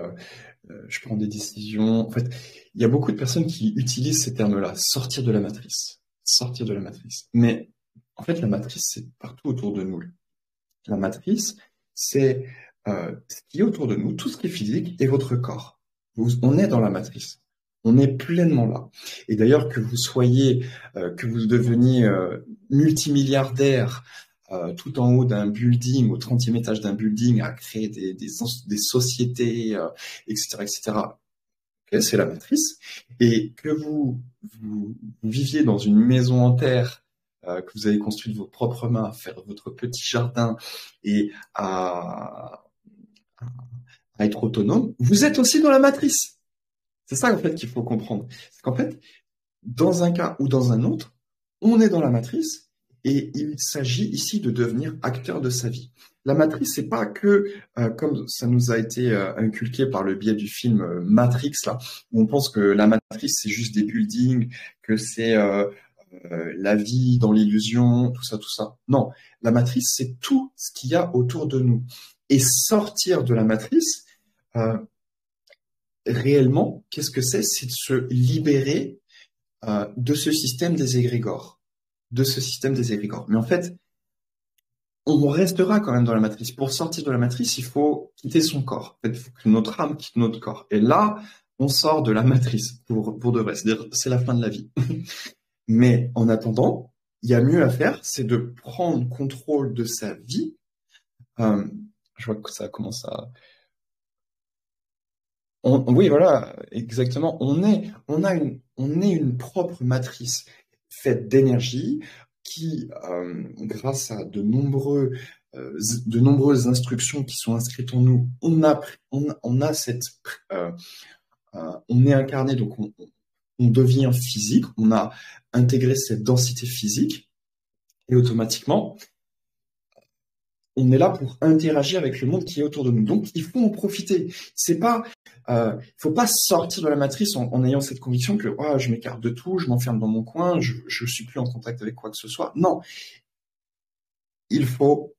je prends des décisions. En fait, il y a beaucoup de personnes qui utilisent ces termes-là, sortir de la matrice, sortir de la matrice. Mais en fait, la matrice, c'est partout autour de nous. La matrice, c'est ce qui est autour de nous, tout ce qui est physique et votre corps. On est dans la matrice. On est pleinement là. Et d'ailleurs, que vous soyez, que vous deveniez multimilliardaire, tout en haut d'un building, au 30e étage d'un building, à créer des sociétés, etc., etc. Ok, c'est la matrice. Et que vous viviez dans une maison en terre que vous avez construit de vos propres mains, à faire votre petit jardin et à être autonome, vous êtes aussi dans la matrice. C'est ça en fait qu'il faut comprendre. C'est qu'en fait, dans un cas ou dans un autre, on est dans la matrice et il s'agit ici de devenir acteur de sa vie. La matrice, c'est pas que, comme ça nous a été inculqué par le biais du film Matrix, là, où on pense que la matrice, c'est juste des buildings, que c'est la vie dans l'illusion, tout ça, tout ça. Non, la matrice, c'est tout ce qu'il y a autour de nous. Et sortir de la matrice, euh, réellement, qu'est-ce que c'est? C'est de se libérer de ce système des égrégores. De ce système des égrégores. Mais en fait, on restera quand même dans la matrice. Pour sortir de la matrice, il faut quitter son corps. En fait, il faut que notre âme quitte notre corps. Et là, on sort de la matrice pour de vrai. C'est-à-dire, c'est la fin de la vie. Mais en attendant, il y a mieux à faire, c'est de prendre contrôle de sa vie. Euh, je vois que ça commence à... oui, voilà, exactement. On est une propre matrice faite d'énergie qui, grâce à de nombreuses instructions qui sont inscrites en nous, on a euh, on est incarné, donc on devient physique, on a intégré cette densité physique et automatiquement, on est là pour interagir avec le monde qui est autour de nous. Donc, il faut en profiter. C'est pas, il faut pas sortir de la matrice en ayant cette conviction que oh, je m'écarte de tout, je m'enferme dans mon coin, je suis plus en contact avec quoi que ce soit. Non, il faut,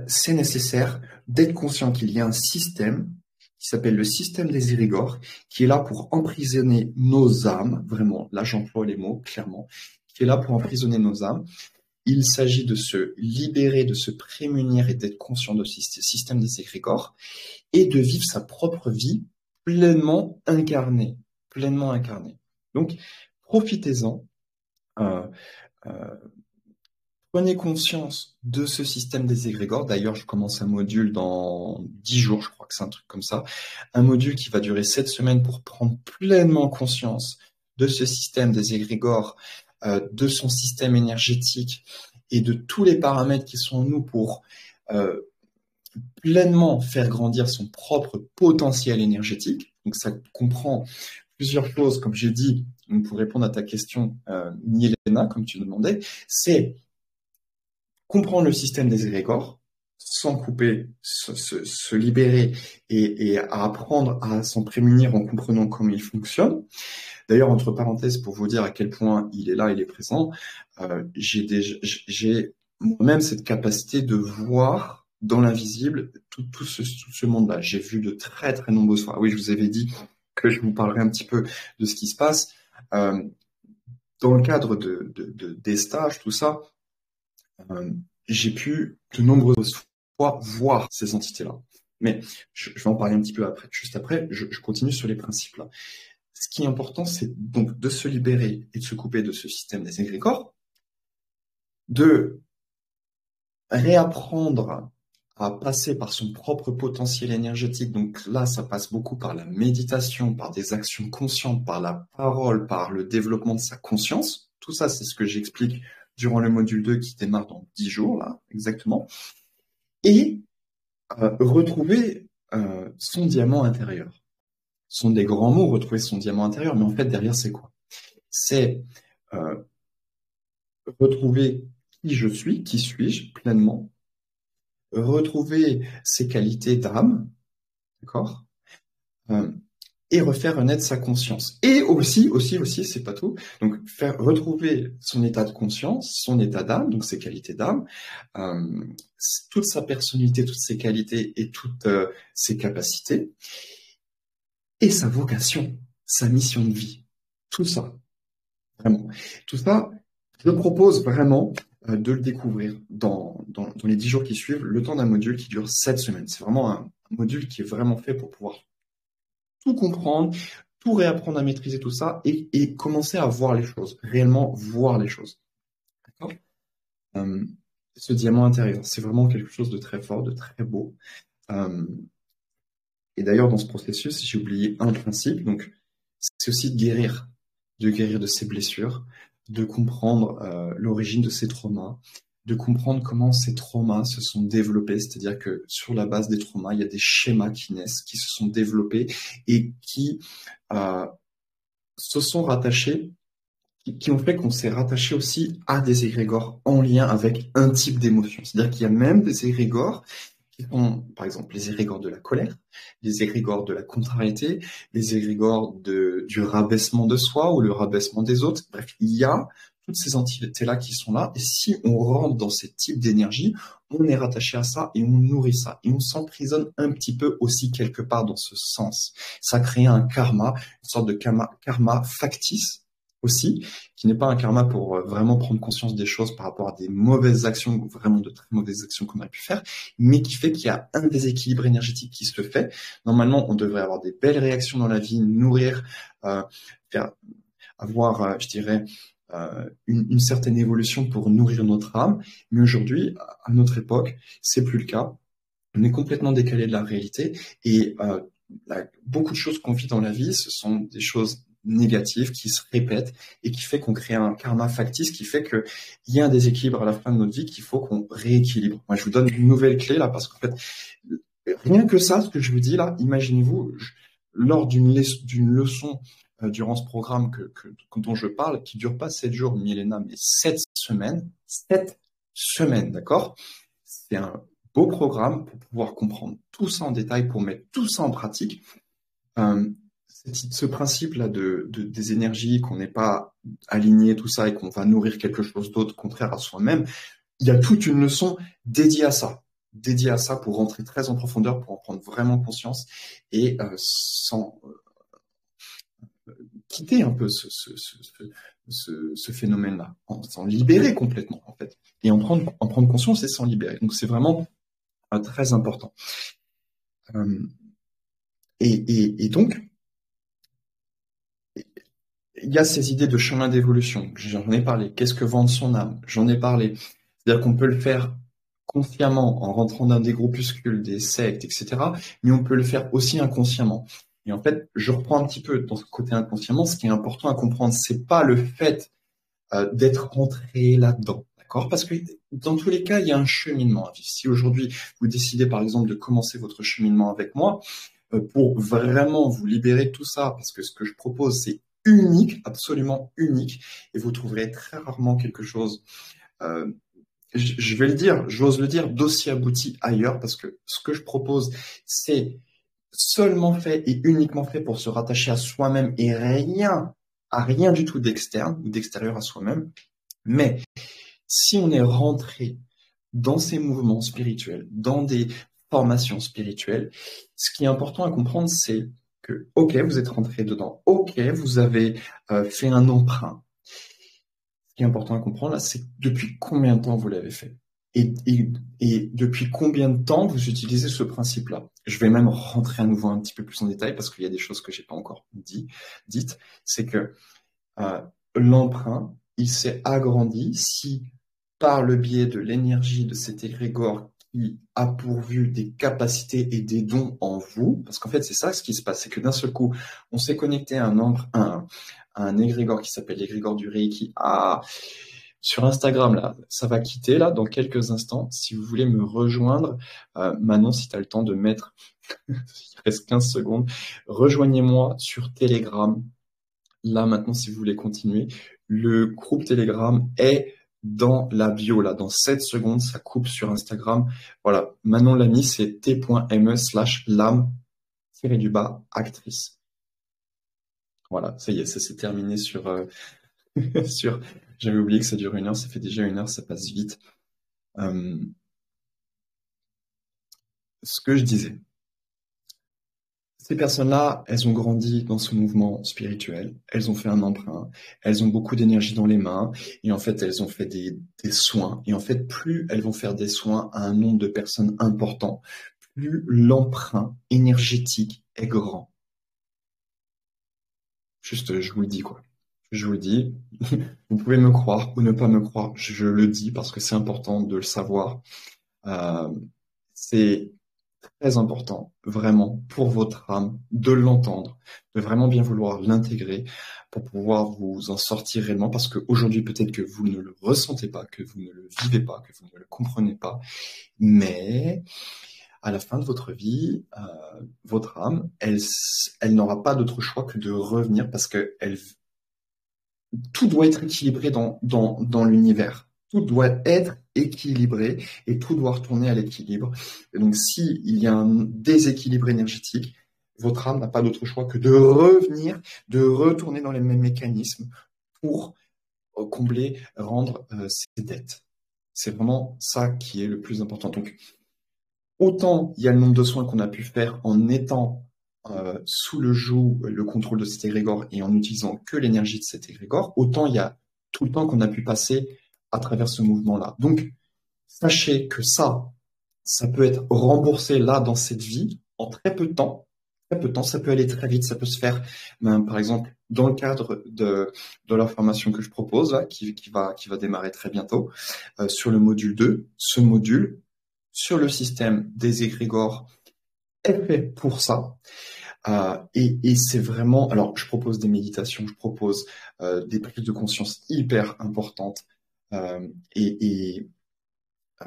c'est nécessaire d'être conscient qu'il y a un système qui s'appelle le système des égrégores, qui est là pour emprisonner nos âmes, vraiment, là j'emploie les mots clairement, qui est là pour emprisonner nos âmes. Il s'agit de se libérer, de se prémunir et d'être conscient de ce système des égrégores et de vivre sa propre vie pleinement incarnée, pleinement incarnée. Donc, profitez-en, euh, euh, prenez conscience de ce système des égrégores. D'ailleurs, je commence un module dans 10 jours, je crois que c'est un truc comme ça. Un module qui va durer 7 semaines pour prendre pleinement conscience de ce système des égrégores, de son système énergétique et de tous les paramètres qui sont en nous pour euh, pleinement faire grandir son propre potentiel énergétique. Donc ça comprend plusieurs choses, comme j'ai dit, pour répondre à ta question, Milena, comme tu demandais, c'est comprendre le système des égrégores, s'en couper, se libérer et apprendre à s'en prémunir en comprenant comment il fonctionne. D'ailleurs, entre parenthèses, pour vous dire à quel point il est là, il est présent, j'ai moi-même cette capacité de voir dans l'invisible tout ce monde-là. J'ai vu de très très nombreuses fois. Oui, je vous avais dit que je vous parlerai un petit peu de ce qui se passe. Dans le cadre des stages, tout ça, j'ai pu de nombreuses fois voir ces entités-là. Mais je vais en parler un petit peu après. Juste après, je continue sur les principes là. Ce qui est important, c'est donc de se libérer et de se couper de ce système des égrégores, de réapprendre à passer par son propre potentiel énergétique. Donc là, ça passe beaucoup par la méditation, par des actions conscientes, par la parole, par le développement de sa conscience. Tout ça, c'est ce que j'explique durant le module 2 qui démarre dans 10 jours, là, exactement. Et retrouver son diamant intérieur. Ce sont des grands mots, retrouver son diamant intérieur, mais en fait, derrière, c'est quoi? C'est retrouver qui je suis, qui suis-je pleinement, retrouver ses qualités d'âme, d'accord, euh, et refaire renaître sa conscience. Et aussi, c'est pas tout. Donc, faire retrouver son état de conscience, son état d'âme, donc ses qualités d'âme, euh, toute sa personnalité, toutes ses qualités et toutes ses capacités, et sa vocation, sa mission de vie. Tout ça, vraiment. Tout ça, je propose vraiment de le découvrir dans les 10 jours qui suivent, le temps d'un module qui dure 7 semaines. C'est vraiment un module qui est vraiment fait pour pouvoir tout comprendre, tout réapprendre à maîtriser tout ça et commencer à voir les choses, réellement voir les choses. D'accord. Euh, Ce diamant intérieur, c'est vraiment quelque chose de très fort, de très beau. Euh, et d'ailleurs, dans ce processus, j'ai oublié un principe, donc c'est aussi de guérir de ses blessures, de comprendre l'origine de ces traumas, de comprendre comment ces traumas se sont développés, c'est-à-dire que sur la base des traumas, il y a des schémas qui naissent, qui se sont développés et qui euh, se sont rattachés, qui ont fait qu'on s'est rattaché aussi à des égrégores en lien avec un type d'émotion. C'est-à-dire qu'il y a même des égrégores qui sont, par exemple, les égrégores de la colère, les égrégores de la contrariété, les égrégores du rabaissement de soi ou le rabaissement des autres. Bref, il y a toutes ces entités-là qui sont là. Et si on rentre dans ces types d'énergie, on est rattaché à ça et on nourrit ça. Et on s'emprisonne un petit peu aussi quelque part dans ce sens. Ça crée un karma, une sorte de karma factice aussi, qui n'est pas un karma pour vraiment prendre conscience des choses par rapport à des mauvaises actions, ou vraiment de très mauvaises actions qu'on aurait pu faire, mais qui fait qu'il y a un déséquilibre énergétique qui se fait. Normalement, on devrait avoir des belles réactions dans la vie, nourrir, faire, avoir, je dirais, une certaine évolution pour nourrir notre âme. Mais aujourd'hui, à notre époque, c'est plus le cas. On est complètement décalé de la réalité et beaucoup de choses qu'on vit dans la vie, ce sont des choses négatives qui se répètent et qui fait qu'on crée un karma factice qui fait qu'il y a un déséquilibre à la fin de notre vie qu'il faut qu'on rééquilibre. Moi, je vous donne une nouvelle clé là parce qu'en fait, rien que ça, ce que je vous dis là, imaginez-vous, lors d'une leçon durant ce programme dont je parle, qui dure pas 7 jours, Milena, mais 7 semaines, d'accord? C'est un beau programme pour pouvoir comprendre tout ça en détail, pour mettre tout ça en pratique. Euh, ce principe-là des énergies, qu'on n'est pas aligné, tout ça, et qu'on va nourrir quelque chose d'autre contraire à soi-même, il y a toute une leçon dédiée à ça pour rentrer très en profondeur, pour en prendre vraiment conscience et sans quitter un peu ce phénomène-là, s'en libérer complètement en fait, et en prendre conscience et s'en libérer. Donc c'est vraiment très important. Et donc, il y a ces idées de chemin d'évolution. J'en ai parlé. Qu'est-ce que vendre son âme? J'en ai parlé. C'est-à-dire qu'on peut le faire consciemment en rentrant dans des groupuscules, des sectes, etc. Mais on peut le faire aussi inconsciemment. Et en fait, je reprends un petit peu dans ce côté inconsciemment. Ce qui est important à comprendre, c'est pas le fait d'être rentré là-dedans. D'accord? Parce que dans tous les cas, il y a un cheminement à vivre. Si aujourd'hui, vous décidez par exemple de commencer votre cheminement avec moi, pour vraiment vous libérer de tout ça, parce que ce que je propose, c'est unique, absolument unique, et vous trouverez très rarement quelque chose, euh, je vais le dire, j'ose le dire, d'aussi abouti ailleurs, parce que ce que je propose, c'est seulement fait et uniquement fait pour se rattacher à soi-même et à rien du tout d'externe ou d'extérieur à soi-même. Mais si on est rentré dans ces mouvements spirituels, dans des formations spirituelles, ce qui est important à comprendre, c'est que, ok, vous êtes rentré dedans, ok, vous avez fait un emprunt. Ce qui est important à comprendre là, c'est depuis combien de temps vous l'avez fait et depuis combien de temps vous utilisez ce principe-là. Je vais même rentrer à nouveau un petit peu plus en détail parce qu'il y a des choses que j'ai pas encore dites. C'est que euh, l'emprunt, il s'est agrandi si par le biais de l'énergie de cet égrégore qui a pourvu des capacités et des dons en vous, parce qu'en fait c'est ça ce qui se passe, c'est que d'un seul coup, on s'est connecté à un égrégore qui s'appelle l'égrégore du Reiki. Sur Instagram, là, ça va quitter là dans quelques instants. Si vous voulez me rejoindre, Manon, si tu as le temps de mettre, il reste 15 secondes, rejoignez-moi sur Telegram. Là, maintenant, si vous voulez continuer, le groupe Telegram est dans la bio, là, dans 7 secondes, ça coupe sur Instagram. Voilà, Manon Lamy, c'est t.me/lame-actrice. Voilà, ça y est, ça s'est terminé sur, sur, j'avais oublié que ça dure 1 heure, ça fait déjà 1 heure, ça passe vite. Ce que je disais, ces personnes-là, elles ont grandi dans ce mouvement spirituel, elles ont fait un emprunt, elles ont beaucoup d'énergie dans les mains, et en fait, elles ont fait des soins. Et en fait, plus elles vont faire des soins à un nombre de personnes important, plus l'emprunt énergétique est grand. Juste, je vous le dis, quoi. Je vous le dis, vous pouvez me croire ou ne pas me croire, je le dis parce que c'est important de le savoir. C'est très important, vraiment, pour votre âme, de l'entendre, de vraiment bien vouloir l'intégrer pour pouvoir vous en sortir réellement, parce qu'aujourd'hui, peut-être que vous ne le ressentez pas, que vous ne le vivez pas, que vous ne le comprenez pas, mais à la fin de votre vie, votre âme, elle n'aura pas d'autre choix que de revenir parce que tout doit être équilibré dans l'univers. Tout doit être équilibré et tout doit retourner à l'équilibre. Et donc, s'il y a un déséquilibre énergétique, votre âme n'a pas d'autre choix que de revenir, de retourner dans les mêmes mécanismes pour combler, rendre ses dettes. C'est vraiment ça qui est le plus important. Donc, autant il y a le nombre de soins qu'on a pu faire en étant sous le joug, le contrôle de cet égrégore et en utilisant que l'énergie de cet égrégore, autant il y a tout le temps qu'on a pu passer à travers ce mouvement-là. Donc, sachez que ça peut être remboursé là dans cette vie en très peu de temps. Très peu de temps, ça peut aller très vite, ça peut se faire, par exemple, dans le cadre de la formation que je propose, là, qui va démarrer très bientôt, sur le module 2. Ce module, sur le système des égrégores, est fait pour ça. Et c'est vraiment, alors je propose des méditations, je propose des prises de conscience hyper importantes, et euh,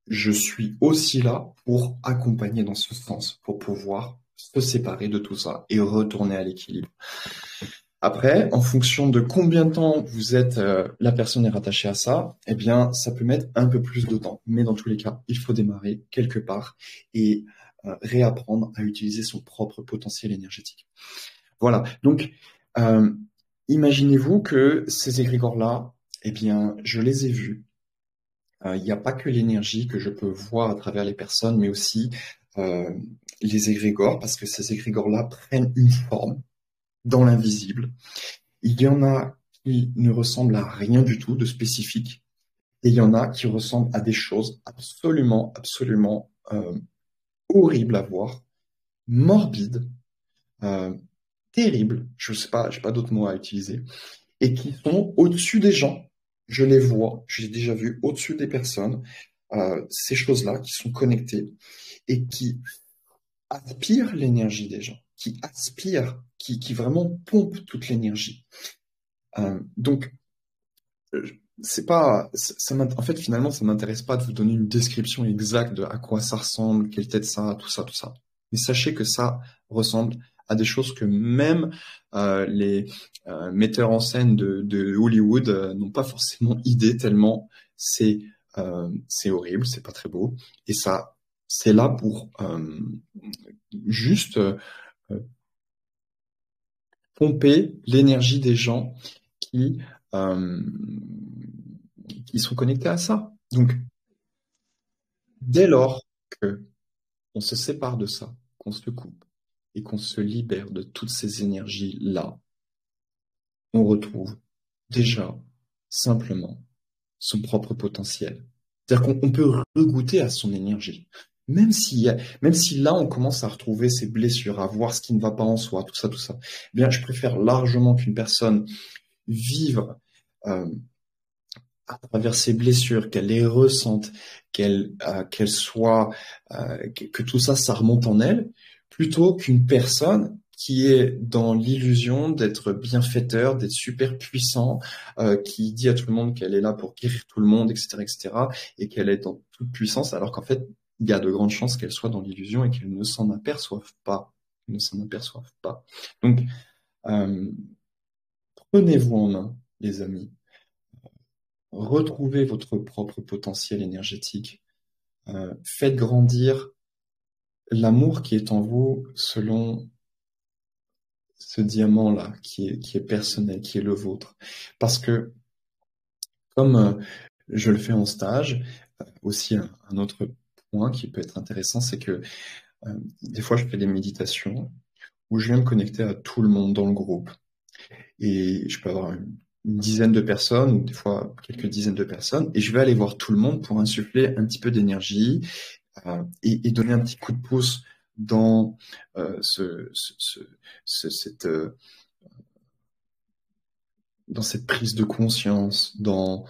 je suis aussi là pour accompagner dans ce sens, pour pouvoir se séparer de tout ça et retourner à l'équilibre. Après, en fonction de combien de temps vous êtes, la personne est rattachée à ça, eh bien, ça peut mettre un peu plus de temps. Mais dans tous les cas, il faut démarrer quelque part et réapprendre à utiliser son propre potentiel énergétique. Voilà. Donc, euh, imaginez-vous que ces égrégores-là, eh bien, je les ai vus. Il n'y a pas que l'énergie que je peux voir à travers les personnes, mais aussi euh, les égrégores, parce que ces égrégores-là prennent une forme dans l'invisible. Il y en a qui ne ressemblent à rien du tout de spécifique, et il y en a qui ressemblent à des choses absolument, absolument horribles à voir, morbides, euh, terribles, je sais pas, j'ai pas d'autres mots à utiliser, et qui sont au-dessus des gens. Je les vois, j'ai déjà vu au-dessus des personnes, ces choses-là qui sont connectées et qui aspirent l'énergie des gens, qui aspirent, qui vraiment pompent toute l'énergie. Donc, c'est pas, en fait, finalement, ça m'intéresse pas de vous donner une description exacte de à quoi ça ressemble, quelle tête ça a, tout ça, tout ça. Mais sachez que ça ressemble à des choses que même les metteurs en scène de Hollywood n'ont pas forcément idée tellement c'est horrible, c'est pas très beau. Et ça, c'est là pour juste pomper l'énergie des gens qui, euh, qui sont connectés à ça. Donc, dès lors que on se sépare de ça, qu'on se coupe et qu'on se libère de toutes ces énergies-là, on retrouve déjà simplement son propre potentiel. C'est-à-dire qu'on peut regoûter à son énergie. Même si là, on commence à retrouver ses blessures, à voir ce qui ne va pas en soi, tout ça, eh bien, je préfère largement qu'une personne vive euh, à travers ses blessures, qu'elle les ressente, qu'elle soit, que tout ça, ça remonte en elle, plutôt qu'une personne qui est dans l'illusion d'être bienfaiteur, d'être super puissant, qui dit à tout le monde qu'elle est là pour guérir tout le monde, etc., etc., et qu'elle est dans toute puissance, alors qu'en fait, il y a de grandes chances qu'elle soit dans l'illusion et qu'elle ne s'en aperçoive pas. Ne s'en aperçoive pas. Donc, euh, prenez-vous en main, les amis. Retrouvez votre propre potentiel énergétique. Faites grandir l'amour qui est en vous selon ce diamant-là, qui est personnel, qui est le vôtre. Parce que, comme je le fais en stage, aussi un autre point qui peut être intéressant, c'est que des fois je fais des méditations où je viens me connecter à tout le monde dans le groupe. Et je peux avoir une dizaine de personnes, ou des fois quelques dizaines de personnes, et je vais aller voir tout le monde pour insuffler un petit peu d'énergie, et donner un petit coup de pouce dans cette dans cette prise de conscience, dans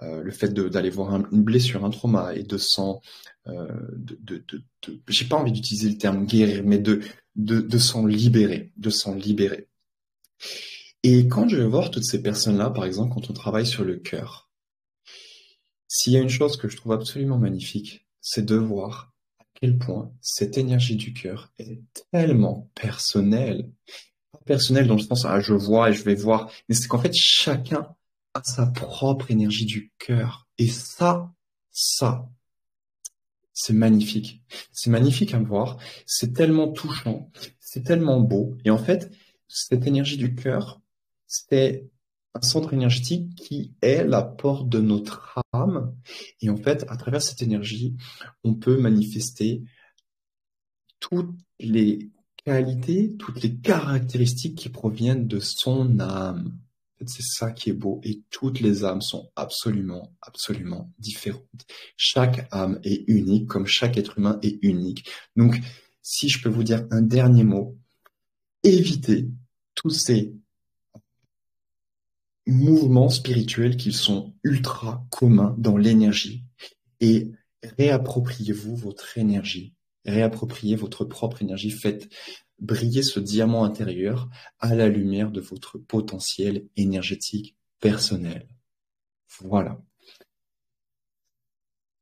le fait d'aller voir une blessure, un trauma, et de s'en, j'ai pas envie d'utiliser le terme guérir, mais de s'en libérer, de s'en libérer. Et quand je vais voir toutes ces personnes-là, par exemple, quand on travaille sur le cœur, s'il y a une chose que je trouve absolument magnifique, c'est de voir à quel point cette énergie du cœur est tellement personnelle. Pas personnelle dans le sens, ah, je vois et je vais voir, mais c'est qu'en fait, chacun a sa propre énergie du cœur. Et ça, c'est magnifique. C'est magnifique à voir. C'est tellement touchant. C'est tellement beau. Et en fait, cette énergie du cœur, c'est un centre énergétique qui est la porte de notre âme. Et en fait, à travers cette énergie, on peut manifester toutes les qualités, toutes les caractéristiques qui proviennent de son âme. En fait, c'est ça qui est beau. Et toutes les âmes sont absolument, absolument différentes. Chaque âme est unique, comme chaque être humain est unique. Donc, si je peux vous dire un dernier mot, évitez tous ces mouvements spirituels qui sont ultra communs dans l'énergie et réappropriez-vous votre énergie. Réappropriez votre propre énergie. Faites briller ce diamant intérieur à la lumière de votre potentiel énergétique personnel. Voilà.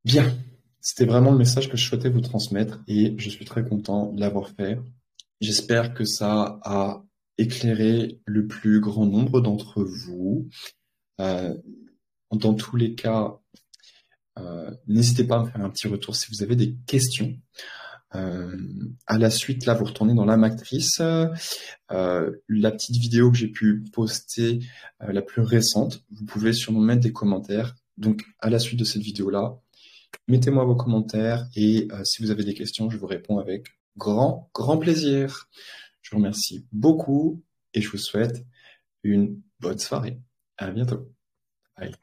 Bien. C'était vraiment le message que je souhaitais vous transmettre et je suis très content de l'avoir fait. J'espère que ça a éclairé le plus grand nombre d'entre vous. Euh, dans tous les cas, n'hésitez pas à me faire un petit retour si vous avez des questions. À la suite, là, vous retournez dans la matrice. La petite vidéo que j'ai pu poster, la plus récente, vous pouvez sûrement mettre des commentaires. Donc, à la suite de cette vidéo-là, mettez-moi vos commentaires et si vous avez des questions, je vous réponds avec grand, grand plaisir. Je vous remercie beaucoup et je vous souhaite une bonne soirée. À bientôt. Bye.